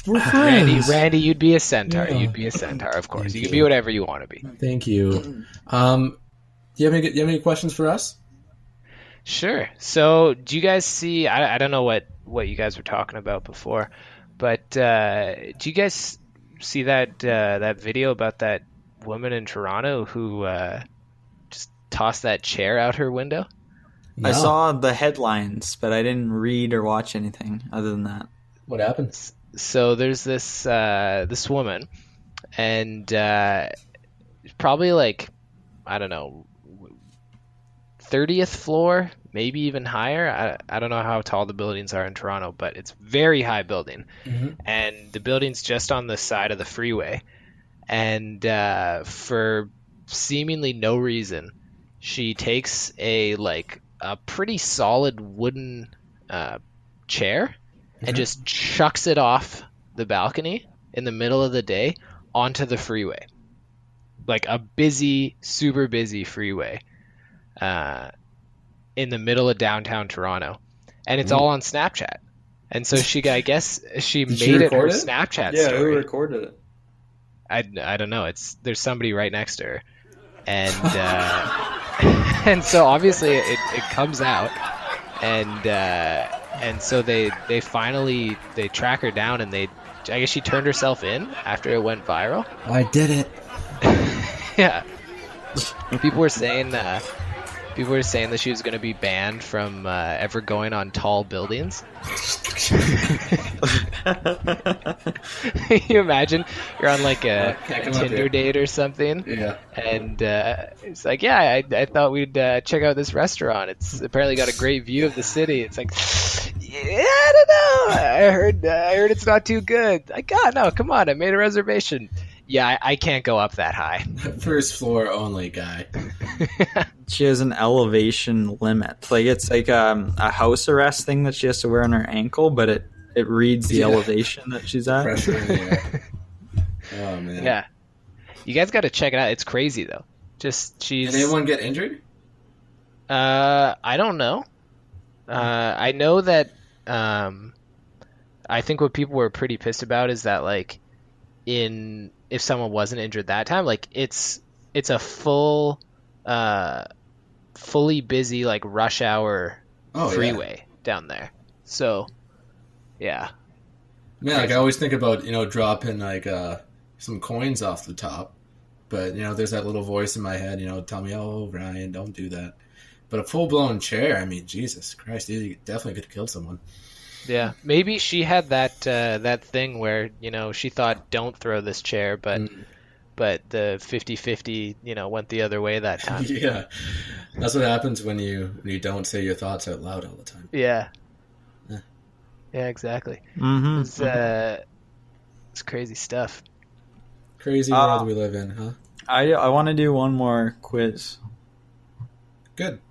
Speaker 2: We're friends.
Speaker 3: Randy, you'd be a centaur.
Speaker 2: Yeah.
Speaker 3: You'd be a centaur, of course.
Speaker 2: Thank
Speaker 3: You can
Speaker 2: you.
Speaker 3: be whatever you want to be.
Speaker 2: Thank you. Do you have any questions for us?
Speaker 3: Sure. So, do you guys see? I don't know what you guys were talking about before, but do you guys see that video about that woman in Toronto who just tossed that chair out her window?
Speaker 2: No.
Speaker 1: I saw the headlines, but I didn't read or watch anything other than that.
Speaker 2: What happens?
Speaker 3: So there's this woman, and probably like, I don't know, 30th floor, maybe even higher. I don't know how tall the buildings are in Toronto, but it's very high building. And the building's just on the side of the freeway. And for seemingly no reason, she takes a pretty solid wooden chair and just chucks it off the balcony in the middle of the day onto the freeway. Like a busy, super busy freeway in the middle of downtown Toronto. And it's all on Snapchat. And so I guess she made it her Snapchat story.
Speaker 1: Who recorded it?
Speaker 3: I don't know. There's somebody right next to her. And and so obviously it comes out, and so they finally track her down, and I guess she turned herself in after it went viral.
Speaker 2: I did it.
Speaker 3: Yeah. People were saying that she was going to be banned from ever going on tall buildings. Can you imagine you're on like a Tinder date or something?
Speaker 2: Yeah.
Speaker 3: And it's like, yeah, I thought we'd check out this restaurant. It's apparently got a great view of the city. It's like, yeah, I don't know. I heard it's not too good. Like, God, no, come on. I made a reservation. Yeah, I can't go up that high.
Speaker 2: First floor only guy.
Speaker 1: She has an elevation limit. Like it's like a house arrest thing that she has to wear on her ankle, but it reads the elevation that she's at.
Speaker 2: Pressure in the air. Oh man.
Speaker 3: Yeah. You guys got to check it out. It's crazy though. Just she's.
Speaker 2: Did anyone get injured?
Speaker 3: I don't know. I know that. I think what people were pretty pissed about is that like, if someone wasn't injured that time, like it's a fully busy like rush hour freeway down there. So, yeah.
Speaker 2: Man, like I always think about dropping like some coins off the top, but there's that little voice in my head, tell me, oh Ryan, don't do that. But a full blown chair, I mean, Jesus Christ, you definitely could have killed someone.
Speaker 3: Yeah, maybe she had that thing where she thought don't throw this chair, but the 50-50 went the other way that time.
Speaker 2: Yeah, that's what happens when you don't say your thoughts out loud all the time.
Speaker 3: Yeah, exactly. It's crazy stuff.
Speaker 2: Crazy world we live in, huh?
Speaker 1: I want to do one more quiz.
Speaker 2: Good.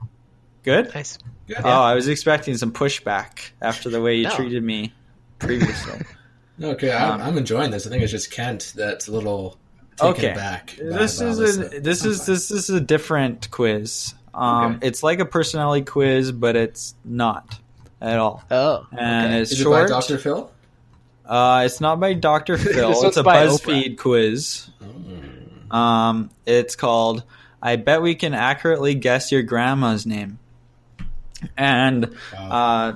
Speaker 3: Nice.
Speaker 2: Good.
Speaker 1: Oh, I was expecting some pushback after the way you treated me previously.
Speaker 2: Okay, I'm enjoying this. I think it's just Kent that's a little taken back.
Speaker 1: This is a different quiz. It's like a personality quiz, but it's not at all.
Speaker 3: Oh,
Speaker 1: and it's
Speaker 2: is
Speaker 1: short.
Speaker 2: It by Dr. Phil?
Speaker 1: It's not by Dr. Phil. It's a BuzzFeed quiz. It's called "I Bet We Can Accurately Guess Your Grandma's Name." And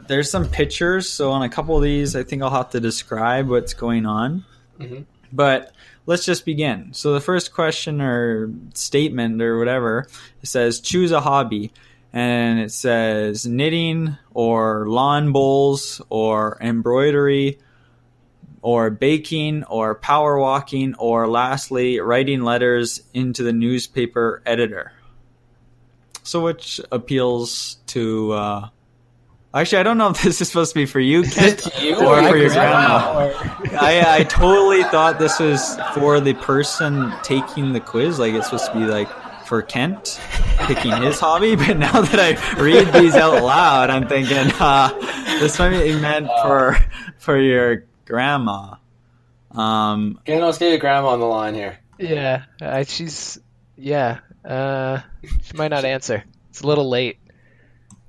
Speaker 1: there's some pictures, so on a couple of these I think I'll have to describe what's going on. But let's just begin. So the first question or statement or whatever, it says choose a hobby, and it says knitting or lawn bowls or embroidery or baking or power walking, or lastly writing letters into the newspaper editor. So which appeals to... Actually, I don't know if this is supposed to be for you, Kent, or for your grandma. I totally thought this was for the person taking the quiz. Like, it's supposed to be, like, for Kent picking his hobby. But now that I read these out loud, I'm thinking, this might be meant for your grandma.
Speaker 2: Okay, let's get your grandma on the line here.
Speaker 3: Yeah, she's... Yeah. She might not answer. It's a little late.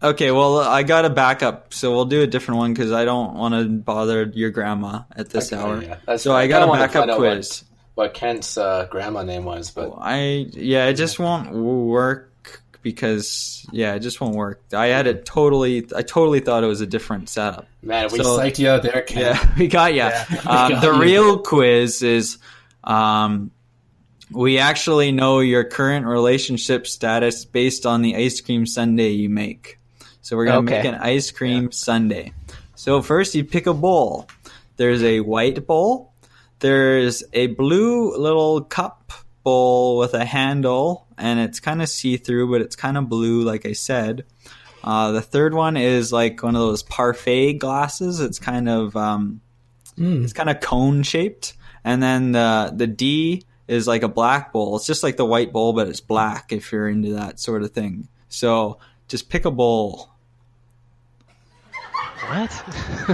Speaker 1: Okay, well, I got a backup, so we'll do a different one because I don't want to bother your grandma at this hour.
Speaker 2: Yeah.
Speaker 1: So I got a backup quiz.
Speaker 2: What Kent's grandma name was, but
Speaker 1: it just won't work because it just won't work. I totally thought it was a different setup.
Speaker 2: Man, we psyched you out there, Kent.
Speaker 1: Yeah, we got you. The real quiz is. We actually know your current relationship status based on the ice cream sundae you make. So we're going to make an ice cream sundae. So first you pick a bowl. There's a white bowl. There's a blue little cup bowl with a handle, and it's kind of see-through, but it's kind of blue, like I said. The third one is like one of those parfait glasses. It's kind of it's kind of cone shaped, and then the D is like a black bowl. It's just like the white bowl, but it's black if you're into that sort of thing. So just pick a bowl.
Speaker 3: What?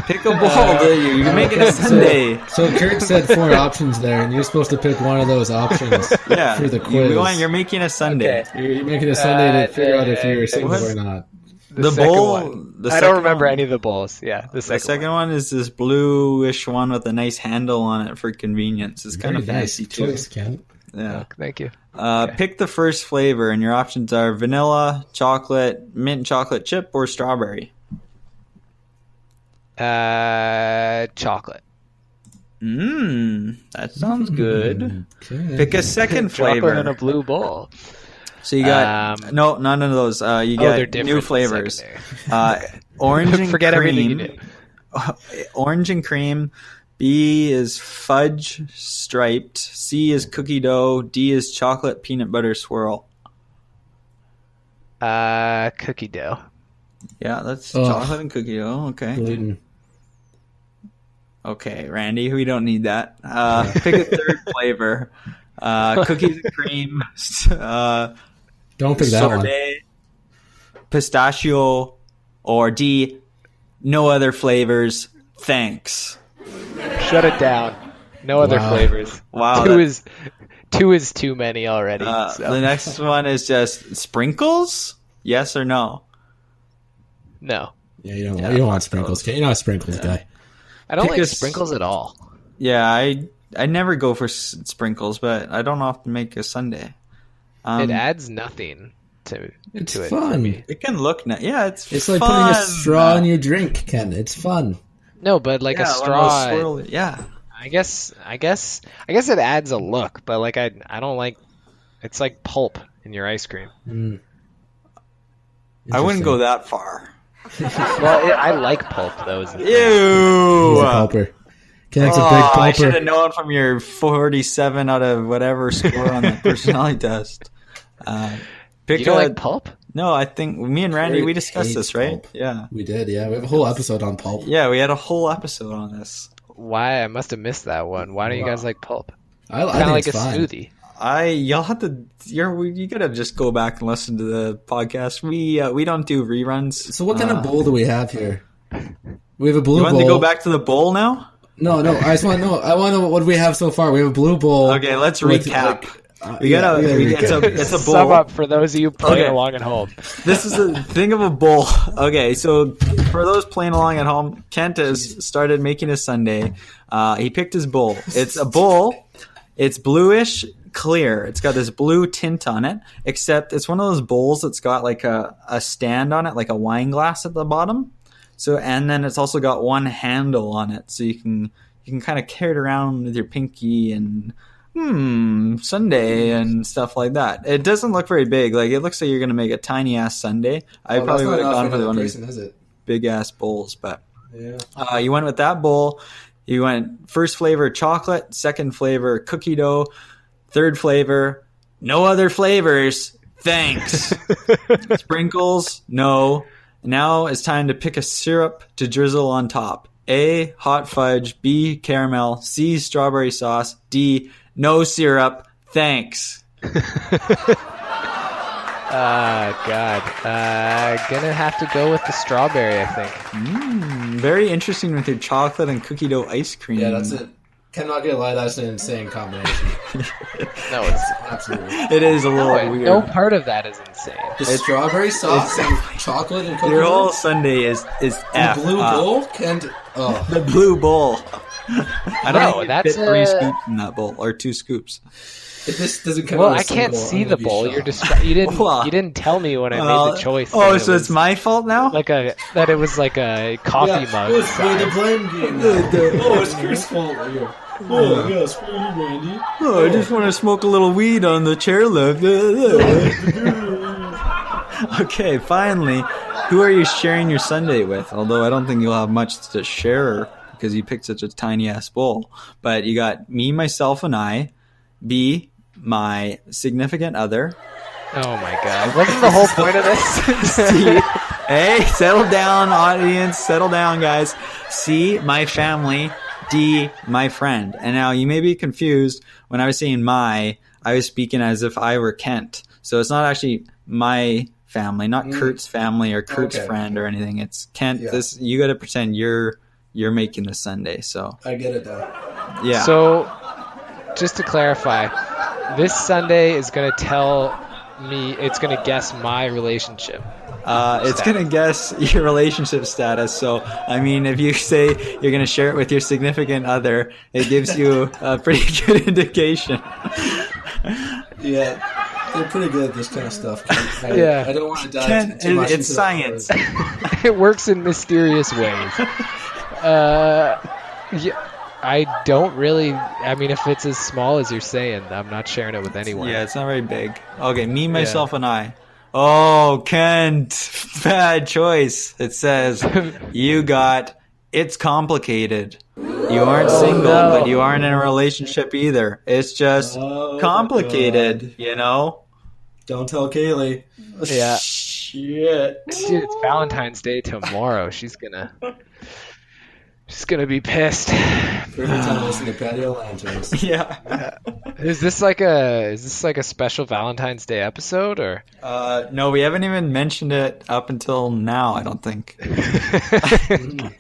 Speaker 1: Pick a bowl. You're making a sundae.
Speaker 2: So Kurt said 4 options there, and you're supposed to pick one of those options for the quiz.
Speaker 1: You're making a sundae.
Speaker 2: Okay. You're making a sundae to figure out if you're single or not.
Speaker 3: The bowl. I don't remember any of the bowls. Yeah, the second
Speaker 1: one is this bluish one with a nice handle on it for convenience. It's kind of fancy
Speaker 2: nice
Speaker 1: too.
Speaker 2: Choice, Ken.
Speaker 1: Yeah.
Speaker 3: Oh, thank you.
Speaker 1: Pick the first flavor, and your options are vanilla, chocolate, mint chocolate chip, or strawberry.
Speaker 3: Chocolate.
Speaker 1: That sounds good. Okay. Pick a second flavor.
Speaker 3: Chocolate in a blue bowl.
Speaker 1: So you got none of those. You get new flavors. Orange and
Speaker 3: Forget
Speaker 1: cream.
Speaker 3: Everything you did.
Speaker 1: Orange and cream. B is fudge striped. C is cookie dough. D is chocolate peanut butter swirl.
Speaker 3: Cookie dough.
Speaker 1: Yeah, that's chocolate and cookie dough. Okay.
Speaker 2: Gluten.
Speaker 1: Okay, Randy, we don't need that. Pick a third flavor. Cookies and cream.
Speaker 2: Don't pick that one.
Speaker 1: Pistachio, or D, no other flavors. Thanks.
Speaker 3: Shut it down. No other flavors.
Speaker 1: Wow.
Speaker 3: Two is too many already. So.
Speaker 1: The next one is just sprinkles. Yes or no?
Speaker 3: No.
Speaker 2: Yeah, you don't want sprinkles. You're not a sprinkles guy.
Speaker 3: I don't like sprinkles at all.
Speaker 1: Yeah, I never go for sprinkles, but I don't often make a sundae.
Speaker 3: It adds nothing to
Speaker 2: it's
Speaker 3: it.
Speaker 2: Fun.
Speaker 1: It can look nice. Yeah, it's
Speaker 2: like putting a straw in your drink, Ken. It's fun.
Speaker 3: No, but like a straw.
Speaker 1: Yeah.
Speaker 3: I guess it adds a look, but like I don't like. It's like pulp in your ice cream.
Speaker 1: I wouldn't go that far.
Speaker 3: Well, I like pulp though.
Speaker 1: Ew.
Speaker 2: He's a pulper. Ken's a big pulper.
Speaker 1: I should have known from your 47 out of whatever score on the personality test.
Speaker 3: You don't like pulp?
Speaker 1: No, I think me and Randy, we discussed this, right?
Speaker 2: Pulp.
Speaker 1: Yeah.
Speaker 2: We did, yeah. We have a whole episode on pulp.
Speaker 1: Yeah, we had a whole episode on this.
Speaker 3: Why? I must have missed that one. Why don't you guys like pulp?
Speaker 2: I
Speaker 3: kind of like
Speaker 2: it's
Speaker 3: a
Speaker 2: fine.
Speaker 3: smoothie.
Speaker 1: Y'all have to. You gotta just go back and listen to the podcast. We don't do reruns.
Speaker 2: So what kind of bowl do we have here? We have a blue bowl.
Speaker 1: You want to go back to the bowl now?
Speaker 2: No. I just want to know. I want to know what we have so far. We have a blue bowl.
Speaker 1: Okay, let's recap. It's a bowl.
Speaker 3: Sum up for those of you playing along at home.
Speaker 1: This is a thing of a bowl. Okay, so for those playing along at home, Kent has started making a sundae. He picked his bowl. It's a bowl. It's bluish clear. It's got this blue tint on it, except it's one of those bowls that's got like a stand on it, like a wine glass at the bottom. So, and then it's also got one handle on it, so you can kind of carry it around with your pinky and sundae and stuff like that. It doesn't look very big. Like, it looks like you're gonna make a tiny ass sundae. I probably would have gone for one of these big ass bowls, but yeah. You went with that bowl. You went first flavor chocolate, second flavor cookie dough, third flavor no other flavors. Thanks. Sprinkles, no. Now it's time to pick a syrup to drizzle on top. A, hot fudge. B, caramel. C, strawberry sauce. D, no syrup. Thanks.
Speaker 3: God. Gonna have to go with the strawberry, I think.
Speaker 1: Very interesting with your chocolate and cookie dough ice cream.
Speaker 2: Yeah, that's it. Cannot gonna lie, that's an insane combination.
Speaker 3: No, it's
Speaker 2: absolutely.
Speaker 1: It is a little weird.
Speaker 3: No part of that is insane.
Speaker 2: The strawberry sauce and chocolate and cookie dough.
Speaker 1: Your whole sundae is F.
Speaker 2: The blue bowl?
Speaker 1: The blue bowl. I don't know. Fit 3 scoops in that bowl, or 2 scoops.
Speaker 2: This doesn't come
Speaker 3: I can't see the bowl. You didn't tell me when I made the choice.
Speaker 1: Oh, so it's my fault now?
Speaker 3: That it was like a coffee mug.
Speaker 2: It's the blame game. It's Kurt's fault. Oh, yeah, screw you, Randy.
Speaker 1: I just want to smoke a little weed on the chairlift. Okay, finally, who are you sharing your Sunday with? Although I don't think you'll have much to share because you picked such a tiny ass bowl. But you got me, myself, and I. B, my significant other.
Speaker 3: Oh my god. Wasn't the whole point of this?
Speaker 1: C, hey, settle down, audience. Settle down, guys. C, my family. D, my friend. And now you may be confused. When I was saying my, I was speaking as if I were Kent. So it's not actually my family, not Kurt's family or Kurt's friend or anything. It's Kent. Yeah. This you got to pretend you're making this Sunday. So
Speaker 2: I get it though.
Speaker 1: Yeah.
Speaker 3: So just to clarify, this Sunday is going to tell me, it's going to guess my relationship.
Speaker 1: It's going to guess your relationship status. So, I mean, if you say you're going to share it with your significant other, it gives you a pretty good indication.
Speaker 2: Yeah, they're pretty good at this kind of stuff.
Speaker 3: I
Speaker 2: don't want to dive too much
Speaker 1: it's science.
Speaker 3: It works in mysterious ways. Yeah. I don't really. I mean, if it's as small as you're saying, I'm not sharing it with anyone.
Speaker 1: Yeah, it's not very big. Okay, me, myself, and I. Oh, Kent, bad choice. It says you got. It's complicated. You aren't single, but you aren't in a relationship either. It's just complicated, you know.
Speaker 2: Don't tell Kaylee.
Speaker 3: Yeah.
Speaker 2: Shit.
Speaker 3: Dude, it's Valentine's Day tomorrow. She's gonna be pissed.
Speaker 2: Perfect time to listen to Patio Lanterns.
Speaker 1: Yeah.
Speaker 3: Is this like a special Valentine's Day episode or?
Speaker 1: No, we haven't even mentioned it up until now. I don't think.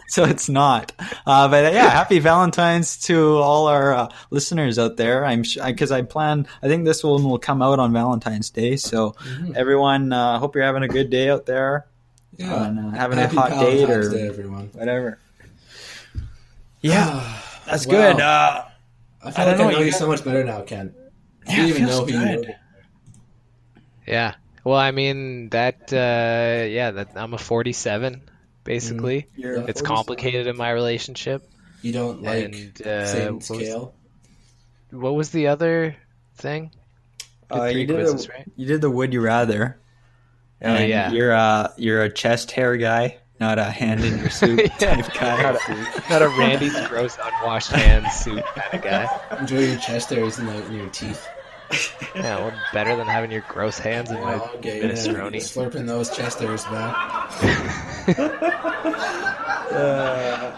Speaker 1: So it's not. But yeah, happy Valentine's to all our listeners out there. I think this one will come out on Valentine's Day. So everyone, hope you're having a good day out there.
Speaker 2: Yeah.
Speaker 1: And, having
Speaker 2: happy
Speaker 1: a hot date or
Speaker 2: Day, everyone.
Speaker 1: Whatever. Yeah, that's
Speaker 2: wow.
Speaker 1: good.
Speaker 2: I feel like I know you so much better now, Ken. I didn't even know who you were.
Speaker 3: Yeah. Well, I mean that. I'm a 47, basically. It's complicated in my relationship.
Speaker 2: You don't like saying scale.
Speaker 3: What was the other thing?
Speaker 1: You did the would you rather.
Speaker 3: And
Speaker 1: you're a chest hair guy. Not a hand in your soup type guy.
Speaker 3: Not a Randy's gross unwashed hands soup kind of guy.
Speaker 2: Enjoy your chest hairs in your teeth.
Speaker 3: Yeah, well, better than having your gross hands in my minestrone.
Speaker 2: Slurping those chest hairs back.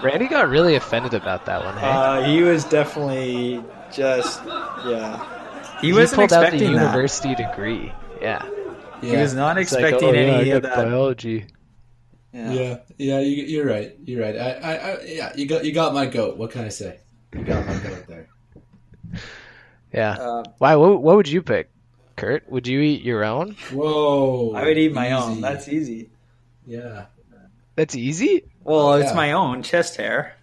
Speaker 3: Randy got really offended about that one, hey?
Speaker 1: He was definitely just, He wasn't
Speaker 3: pulled out
Speaker 1: expecting
Speaker 3: the
Speaker 1: that.
Speaker 3: University degree. Yeah.
Speaker 1: He was not expecting any of that.
Speaker 3: Biology.
Speaker 2: Yeah. You're right. You're right. You got my goat. What can I say? You got my goat there.
Speaker 3: Yeah. Why? What would you pick, Kurt? Would you eat your own?
Speaker 2: Whoa.
Speaker 1: I would eat my own. That's easy.
Speaker 2: Yeah.
Speaker 3: That's easy?
Speaker 1: Well, it's my own chest hair.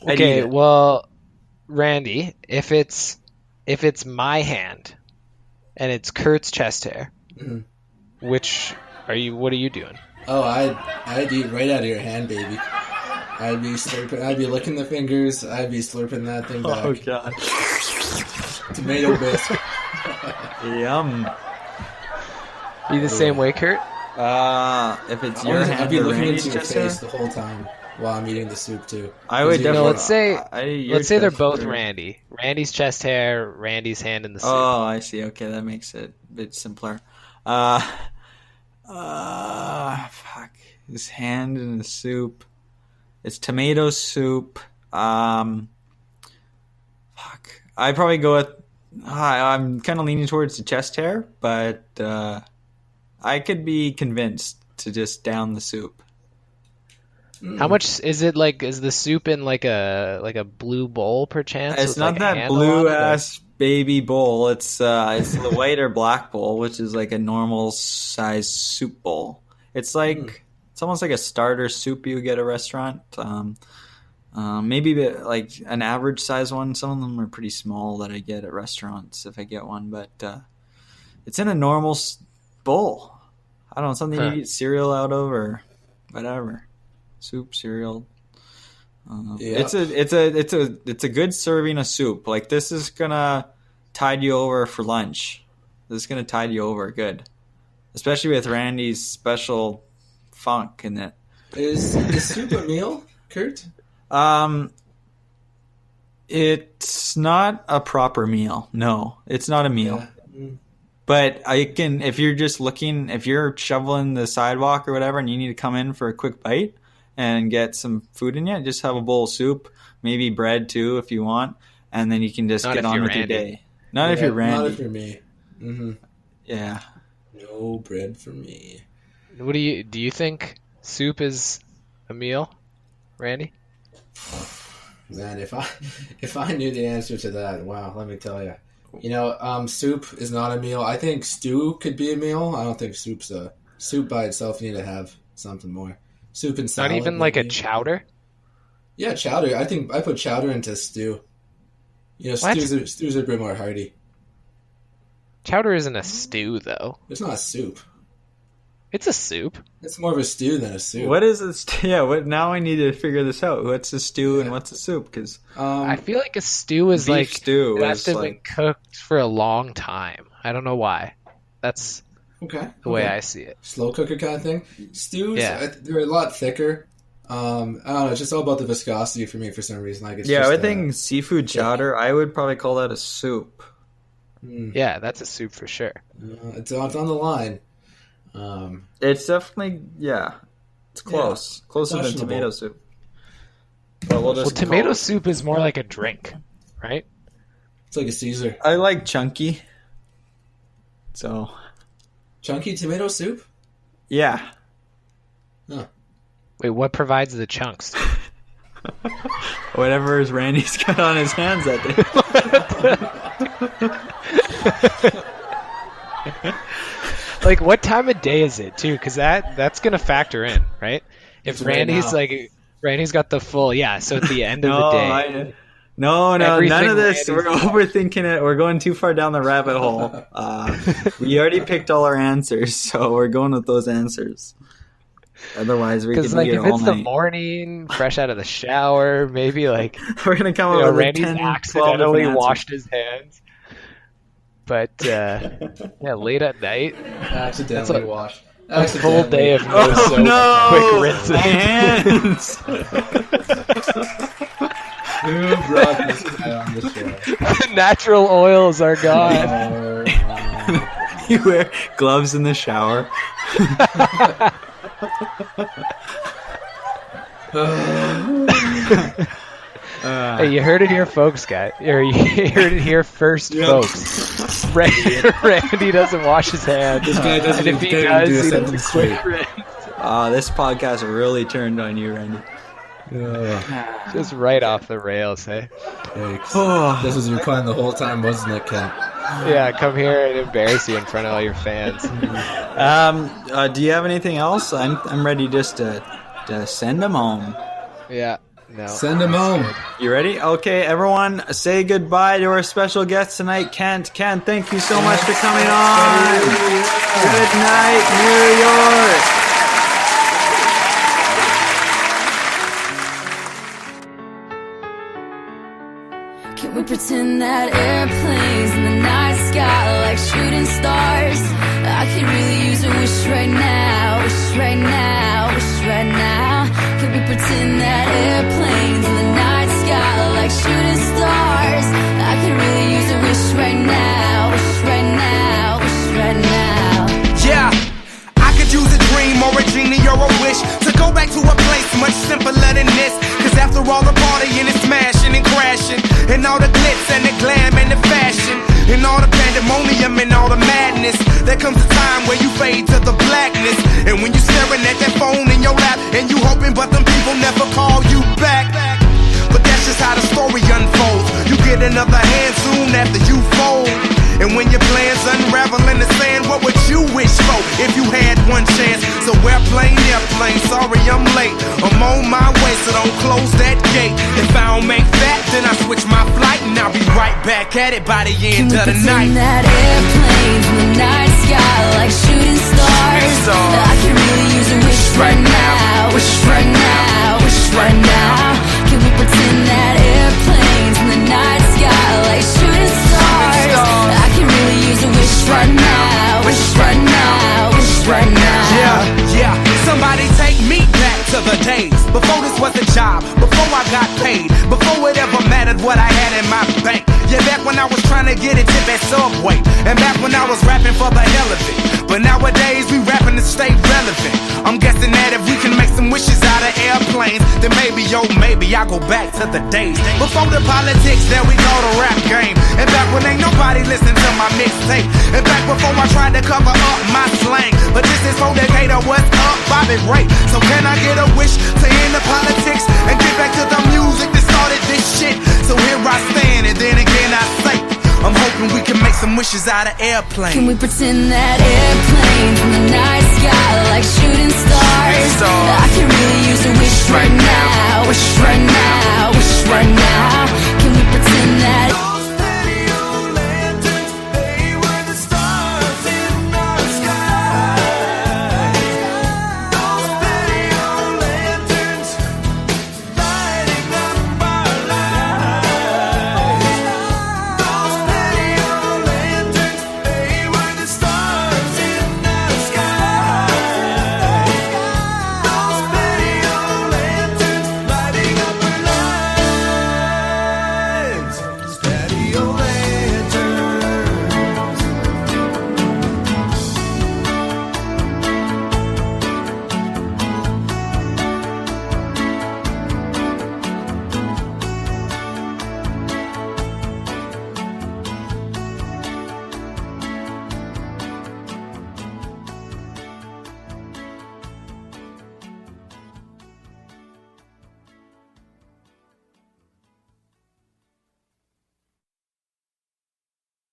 Speaker 3: Okay. Well, Randy, if it's my hand and it's Kurt's chest hair, what are you doing?
Speaker 2: Oh, I'd eat right out of your hand, baby. I'd be slurping. I'd be licking the fingers. I'd be slurping that thing back.
Speaker 1: Oh God!
Speaker 2: Tomato bisque.
Speaker 1: Yum.
Speaker 3: Be the same way, Kurt?
Speaker 1: If it's your hand,
Speaker 2: I'd be looking into your face the whole time while I'm eating the soup too.
Speaker 1: I would definitely.
Speaker 3: Let's say they're both Randy. Randy's chest hair, Randy's hand in the soup.
Speaker 1: Oh, I see. Okay, that makes it a bit simpler. Fuck. His hand in the soup. It's tomato soup. Fuck. I'd probably go with. I'm kind of leaning towards the chest hair, but I could be convinced to just down the soup.
Speaker 3: How much is it? Like, is the soup in like a blue bowl perchance?
Speaker 1: It's not that blue ass baby bowl. It's the white or black bowl, which is like a normal size soup bowl. It's like it's almost like a starter soup you get at a restaurant. Maybe like an average size one. Some of them are pretty small that I get at restaurants if I get one, but it's in a normal bowl. I don't know, something you eat cereal out of or whatever. Soup, cereal. It's a good serving of soup. Like this is gonna tide you over for lunch. This is gonna tide you over good. especially with Randy's special funk in it.
Speaker 2: Is soup a meal, Kurt?
Speaker 1: It's not a proper meal. No, it's not a meal.
Speaker 2: Yeah.
Speaker 1: But if you're shoveling the sidewalk or whatever and you need to come in for a quick bite and get some food in you, just have a bowl of soup, maybe bread too if you want, and then you can just get on with your day. Not if you're Randy.
Speaker 2: Not if you're me. Mm-hmm.
Speaker 1: Yeah.
Speaker 2: No bread for me.
Speaker 3: What do you think soup is a meal, Randy?
Speaker 2: Man, if I knew the answer to that, wow, let me tell you. Soup is not a meal. I think stew could be a meal. I don't think soup by itself. You need to have something more. Soup and salad.
Speaker 3: Not even like a chowder?
Speaker 2: Yeah, chowder. I think I put chowder into stew. Stews are a bit more hearty.
Speaker 3: Chowder isn't a stew, though.
Speaker 2: It's not a soup.
Speaker 3: It's a soup.
Speaker 2: It's more of a stew than a soup.
Speaker 1: What is it? Yeah. Now I need to figure this out. What's a stew and what's a soup? Because
Speaker 3: I feel like a stew is like
Speaker 1: stew
Speaker 3: it has to have been cooked for a long time. I don't know why. That's the way I see it.
Speaker 2: Slow cooker kind of thing. Stews, they're a lot thicker. I don't know. It's just all about the viscosity for me for some reason.
Speaker 1: I would think seafood chowder. I would probably call that a soup.
Speaker 3: Yeah, that's a soup for sure.
Speaker 2: It's on the line.
Speaker 1: It's definitely it's close, closer than tomato soup. But
Speaker 3: tomato soup is more like a drink, right?
Speaker 2: It's like a Caesar.
Speaker 1: I like chunky. So
Speaker 2: chunky tomato soup?
Speaker 1: Yeah.
Speaker 2: Huh.
Speaker 3: Wait, what provides the chunks?
Speaker 1: Whatever Randy's got on his hands that day.
Speaker 3: Like, what time of day is it, too? Because that's going to factor in, right? If Randy's Randy's got the full, so at the end of the day.
Speaker 1: No, none of this. We're overthinking it. We're going too far down the rabbit hole. We already picked all our answers, so we're going with those answers. Otherwise, we could be here all night.
Speaker 3: If it's the morning, fresh out of the shower, maybe we're
Speaker 1: going to come up with
Speaker 3: Randy's
Speaker 1: 10,
Speaker 3: accidentally washed his hands. But late at night,
Speaker 2: accidentally washed.
Speaker 3: A full day of soap, quick rinses.
Speaker 1: My hands.
Speaker 2: Who brought this guy on the show?
Speaker 3: The natural oils are gone.
Speaker 1: You wear gloves in the shower.
Speaker 3: Hey, you heard it here, folks, guys. Or you heard it here first, folks. Randy doesn't wash his hands.
Speaker 2: This guy doesn't.
Speaker 3: And if he does, he does a quick rinse.
Speaker 1: This podcast really turned on you, Randy.
Speaker 3: Just right off the rails, hey?
Speaker 2: This was your plan the whole time, wasn't it, Ken?
Speaker 3: Yeah, come here and embarrass you in front of all your fans.
Speaker 1: Do you have anything else? I'm ready just to send them home.
Speaker 3: Yeah. No.
Speaker 2: Send them home.
Speaker 1: You ready? Okay, everyone, say goodbye to our special guest tonight, Kent. Kent, thank you so much for coming on. Good night, New York.
Speaker 4: Can we pretend that airplanes in the night sky are like shooting stars? I could really use a wish right now, wish right now, wish right now. Can we pretend that airplanes in the night sky are like shooting stars? I could really use a wish right now, wish right now, wish right now.
Speaker 5: Yeah, I could use a dream or a genie or a wish to go back to a place much simpler than this. Cause after all the partying and smashing and crashing, and all the glitz and the glam and the fashion, and all the pandemonium and all the madness, there comes a time where you fade to the blackness. And when you staring at that phone in your lap, and you hoping but them people never call you back. But that's just how the story unfolds. You get another hand soon after you fold. And when your plans unravel in the sand, what would you wish for if you had one chance? So airplane, sorry I'm late. I'm on my way, so don't close that gate. If I don't make that, then I switch my flight, and I'll be right back at it by the end of the night.
Speaker 4: That airplanes in the night sky like shooting stars. I can really use a wish right now, wish right now, wish right now. Can we pretend that airplanes in the night sky like shooting stars? I can really use a wish right now, wish right now, wish
Speaker 5: with what I had in my bank. Yeah, back when I was trying to get a tip at Subway, and back when I was rapping for the hell of it. But nowadays we rapping to stay relevant. I'm guessing that if we can make some wishes out of airplanes, then maybe, yo, maybe I go back to the days before the politics, there we go, the rap game. And back when ain't nobody listen to my mixtape, and back before I tried to cover up my slang. But this is for Decatur, what's up, Bobby Ray? So can I get a wish to end the politics and get back to the music that started this shit? So here I stand, and then again I say, I'm hoping we can make some wishes out of airplanes.
Speaker 4: Can we pretend that airplanes in the night sky like shooting stars? I can really use a wish right now, wish right now, wish right now.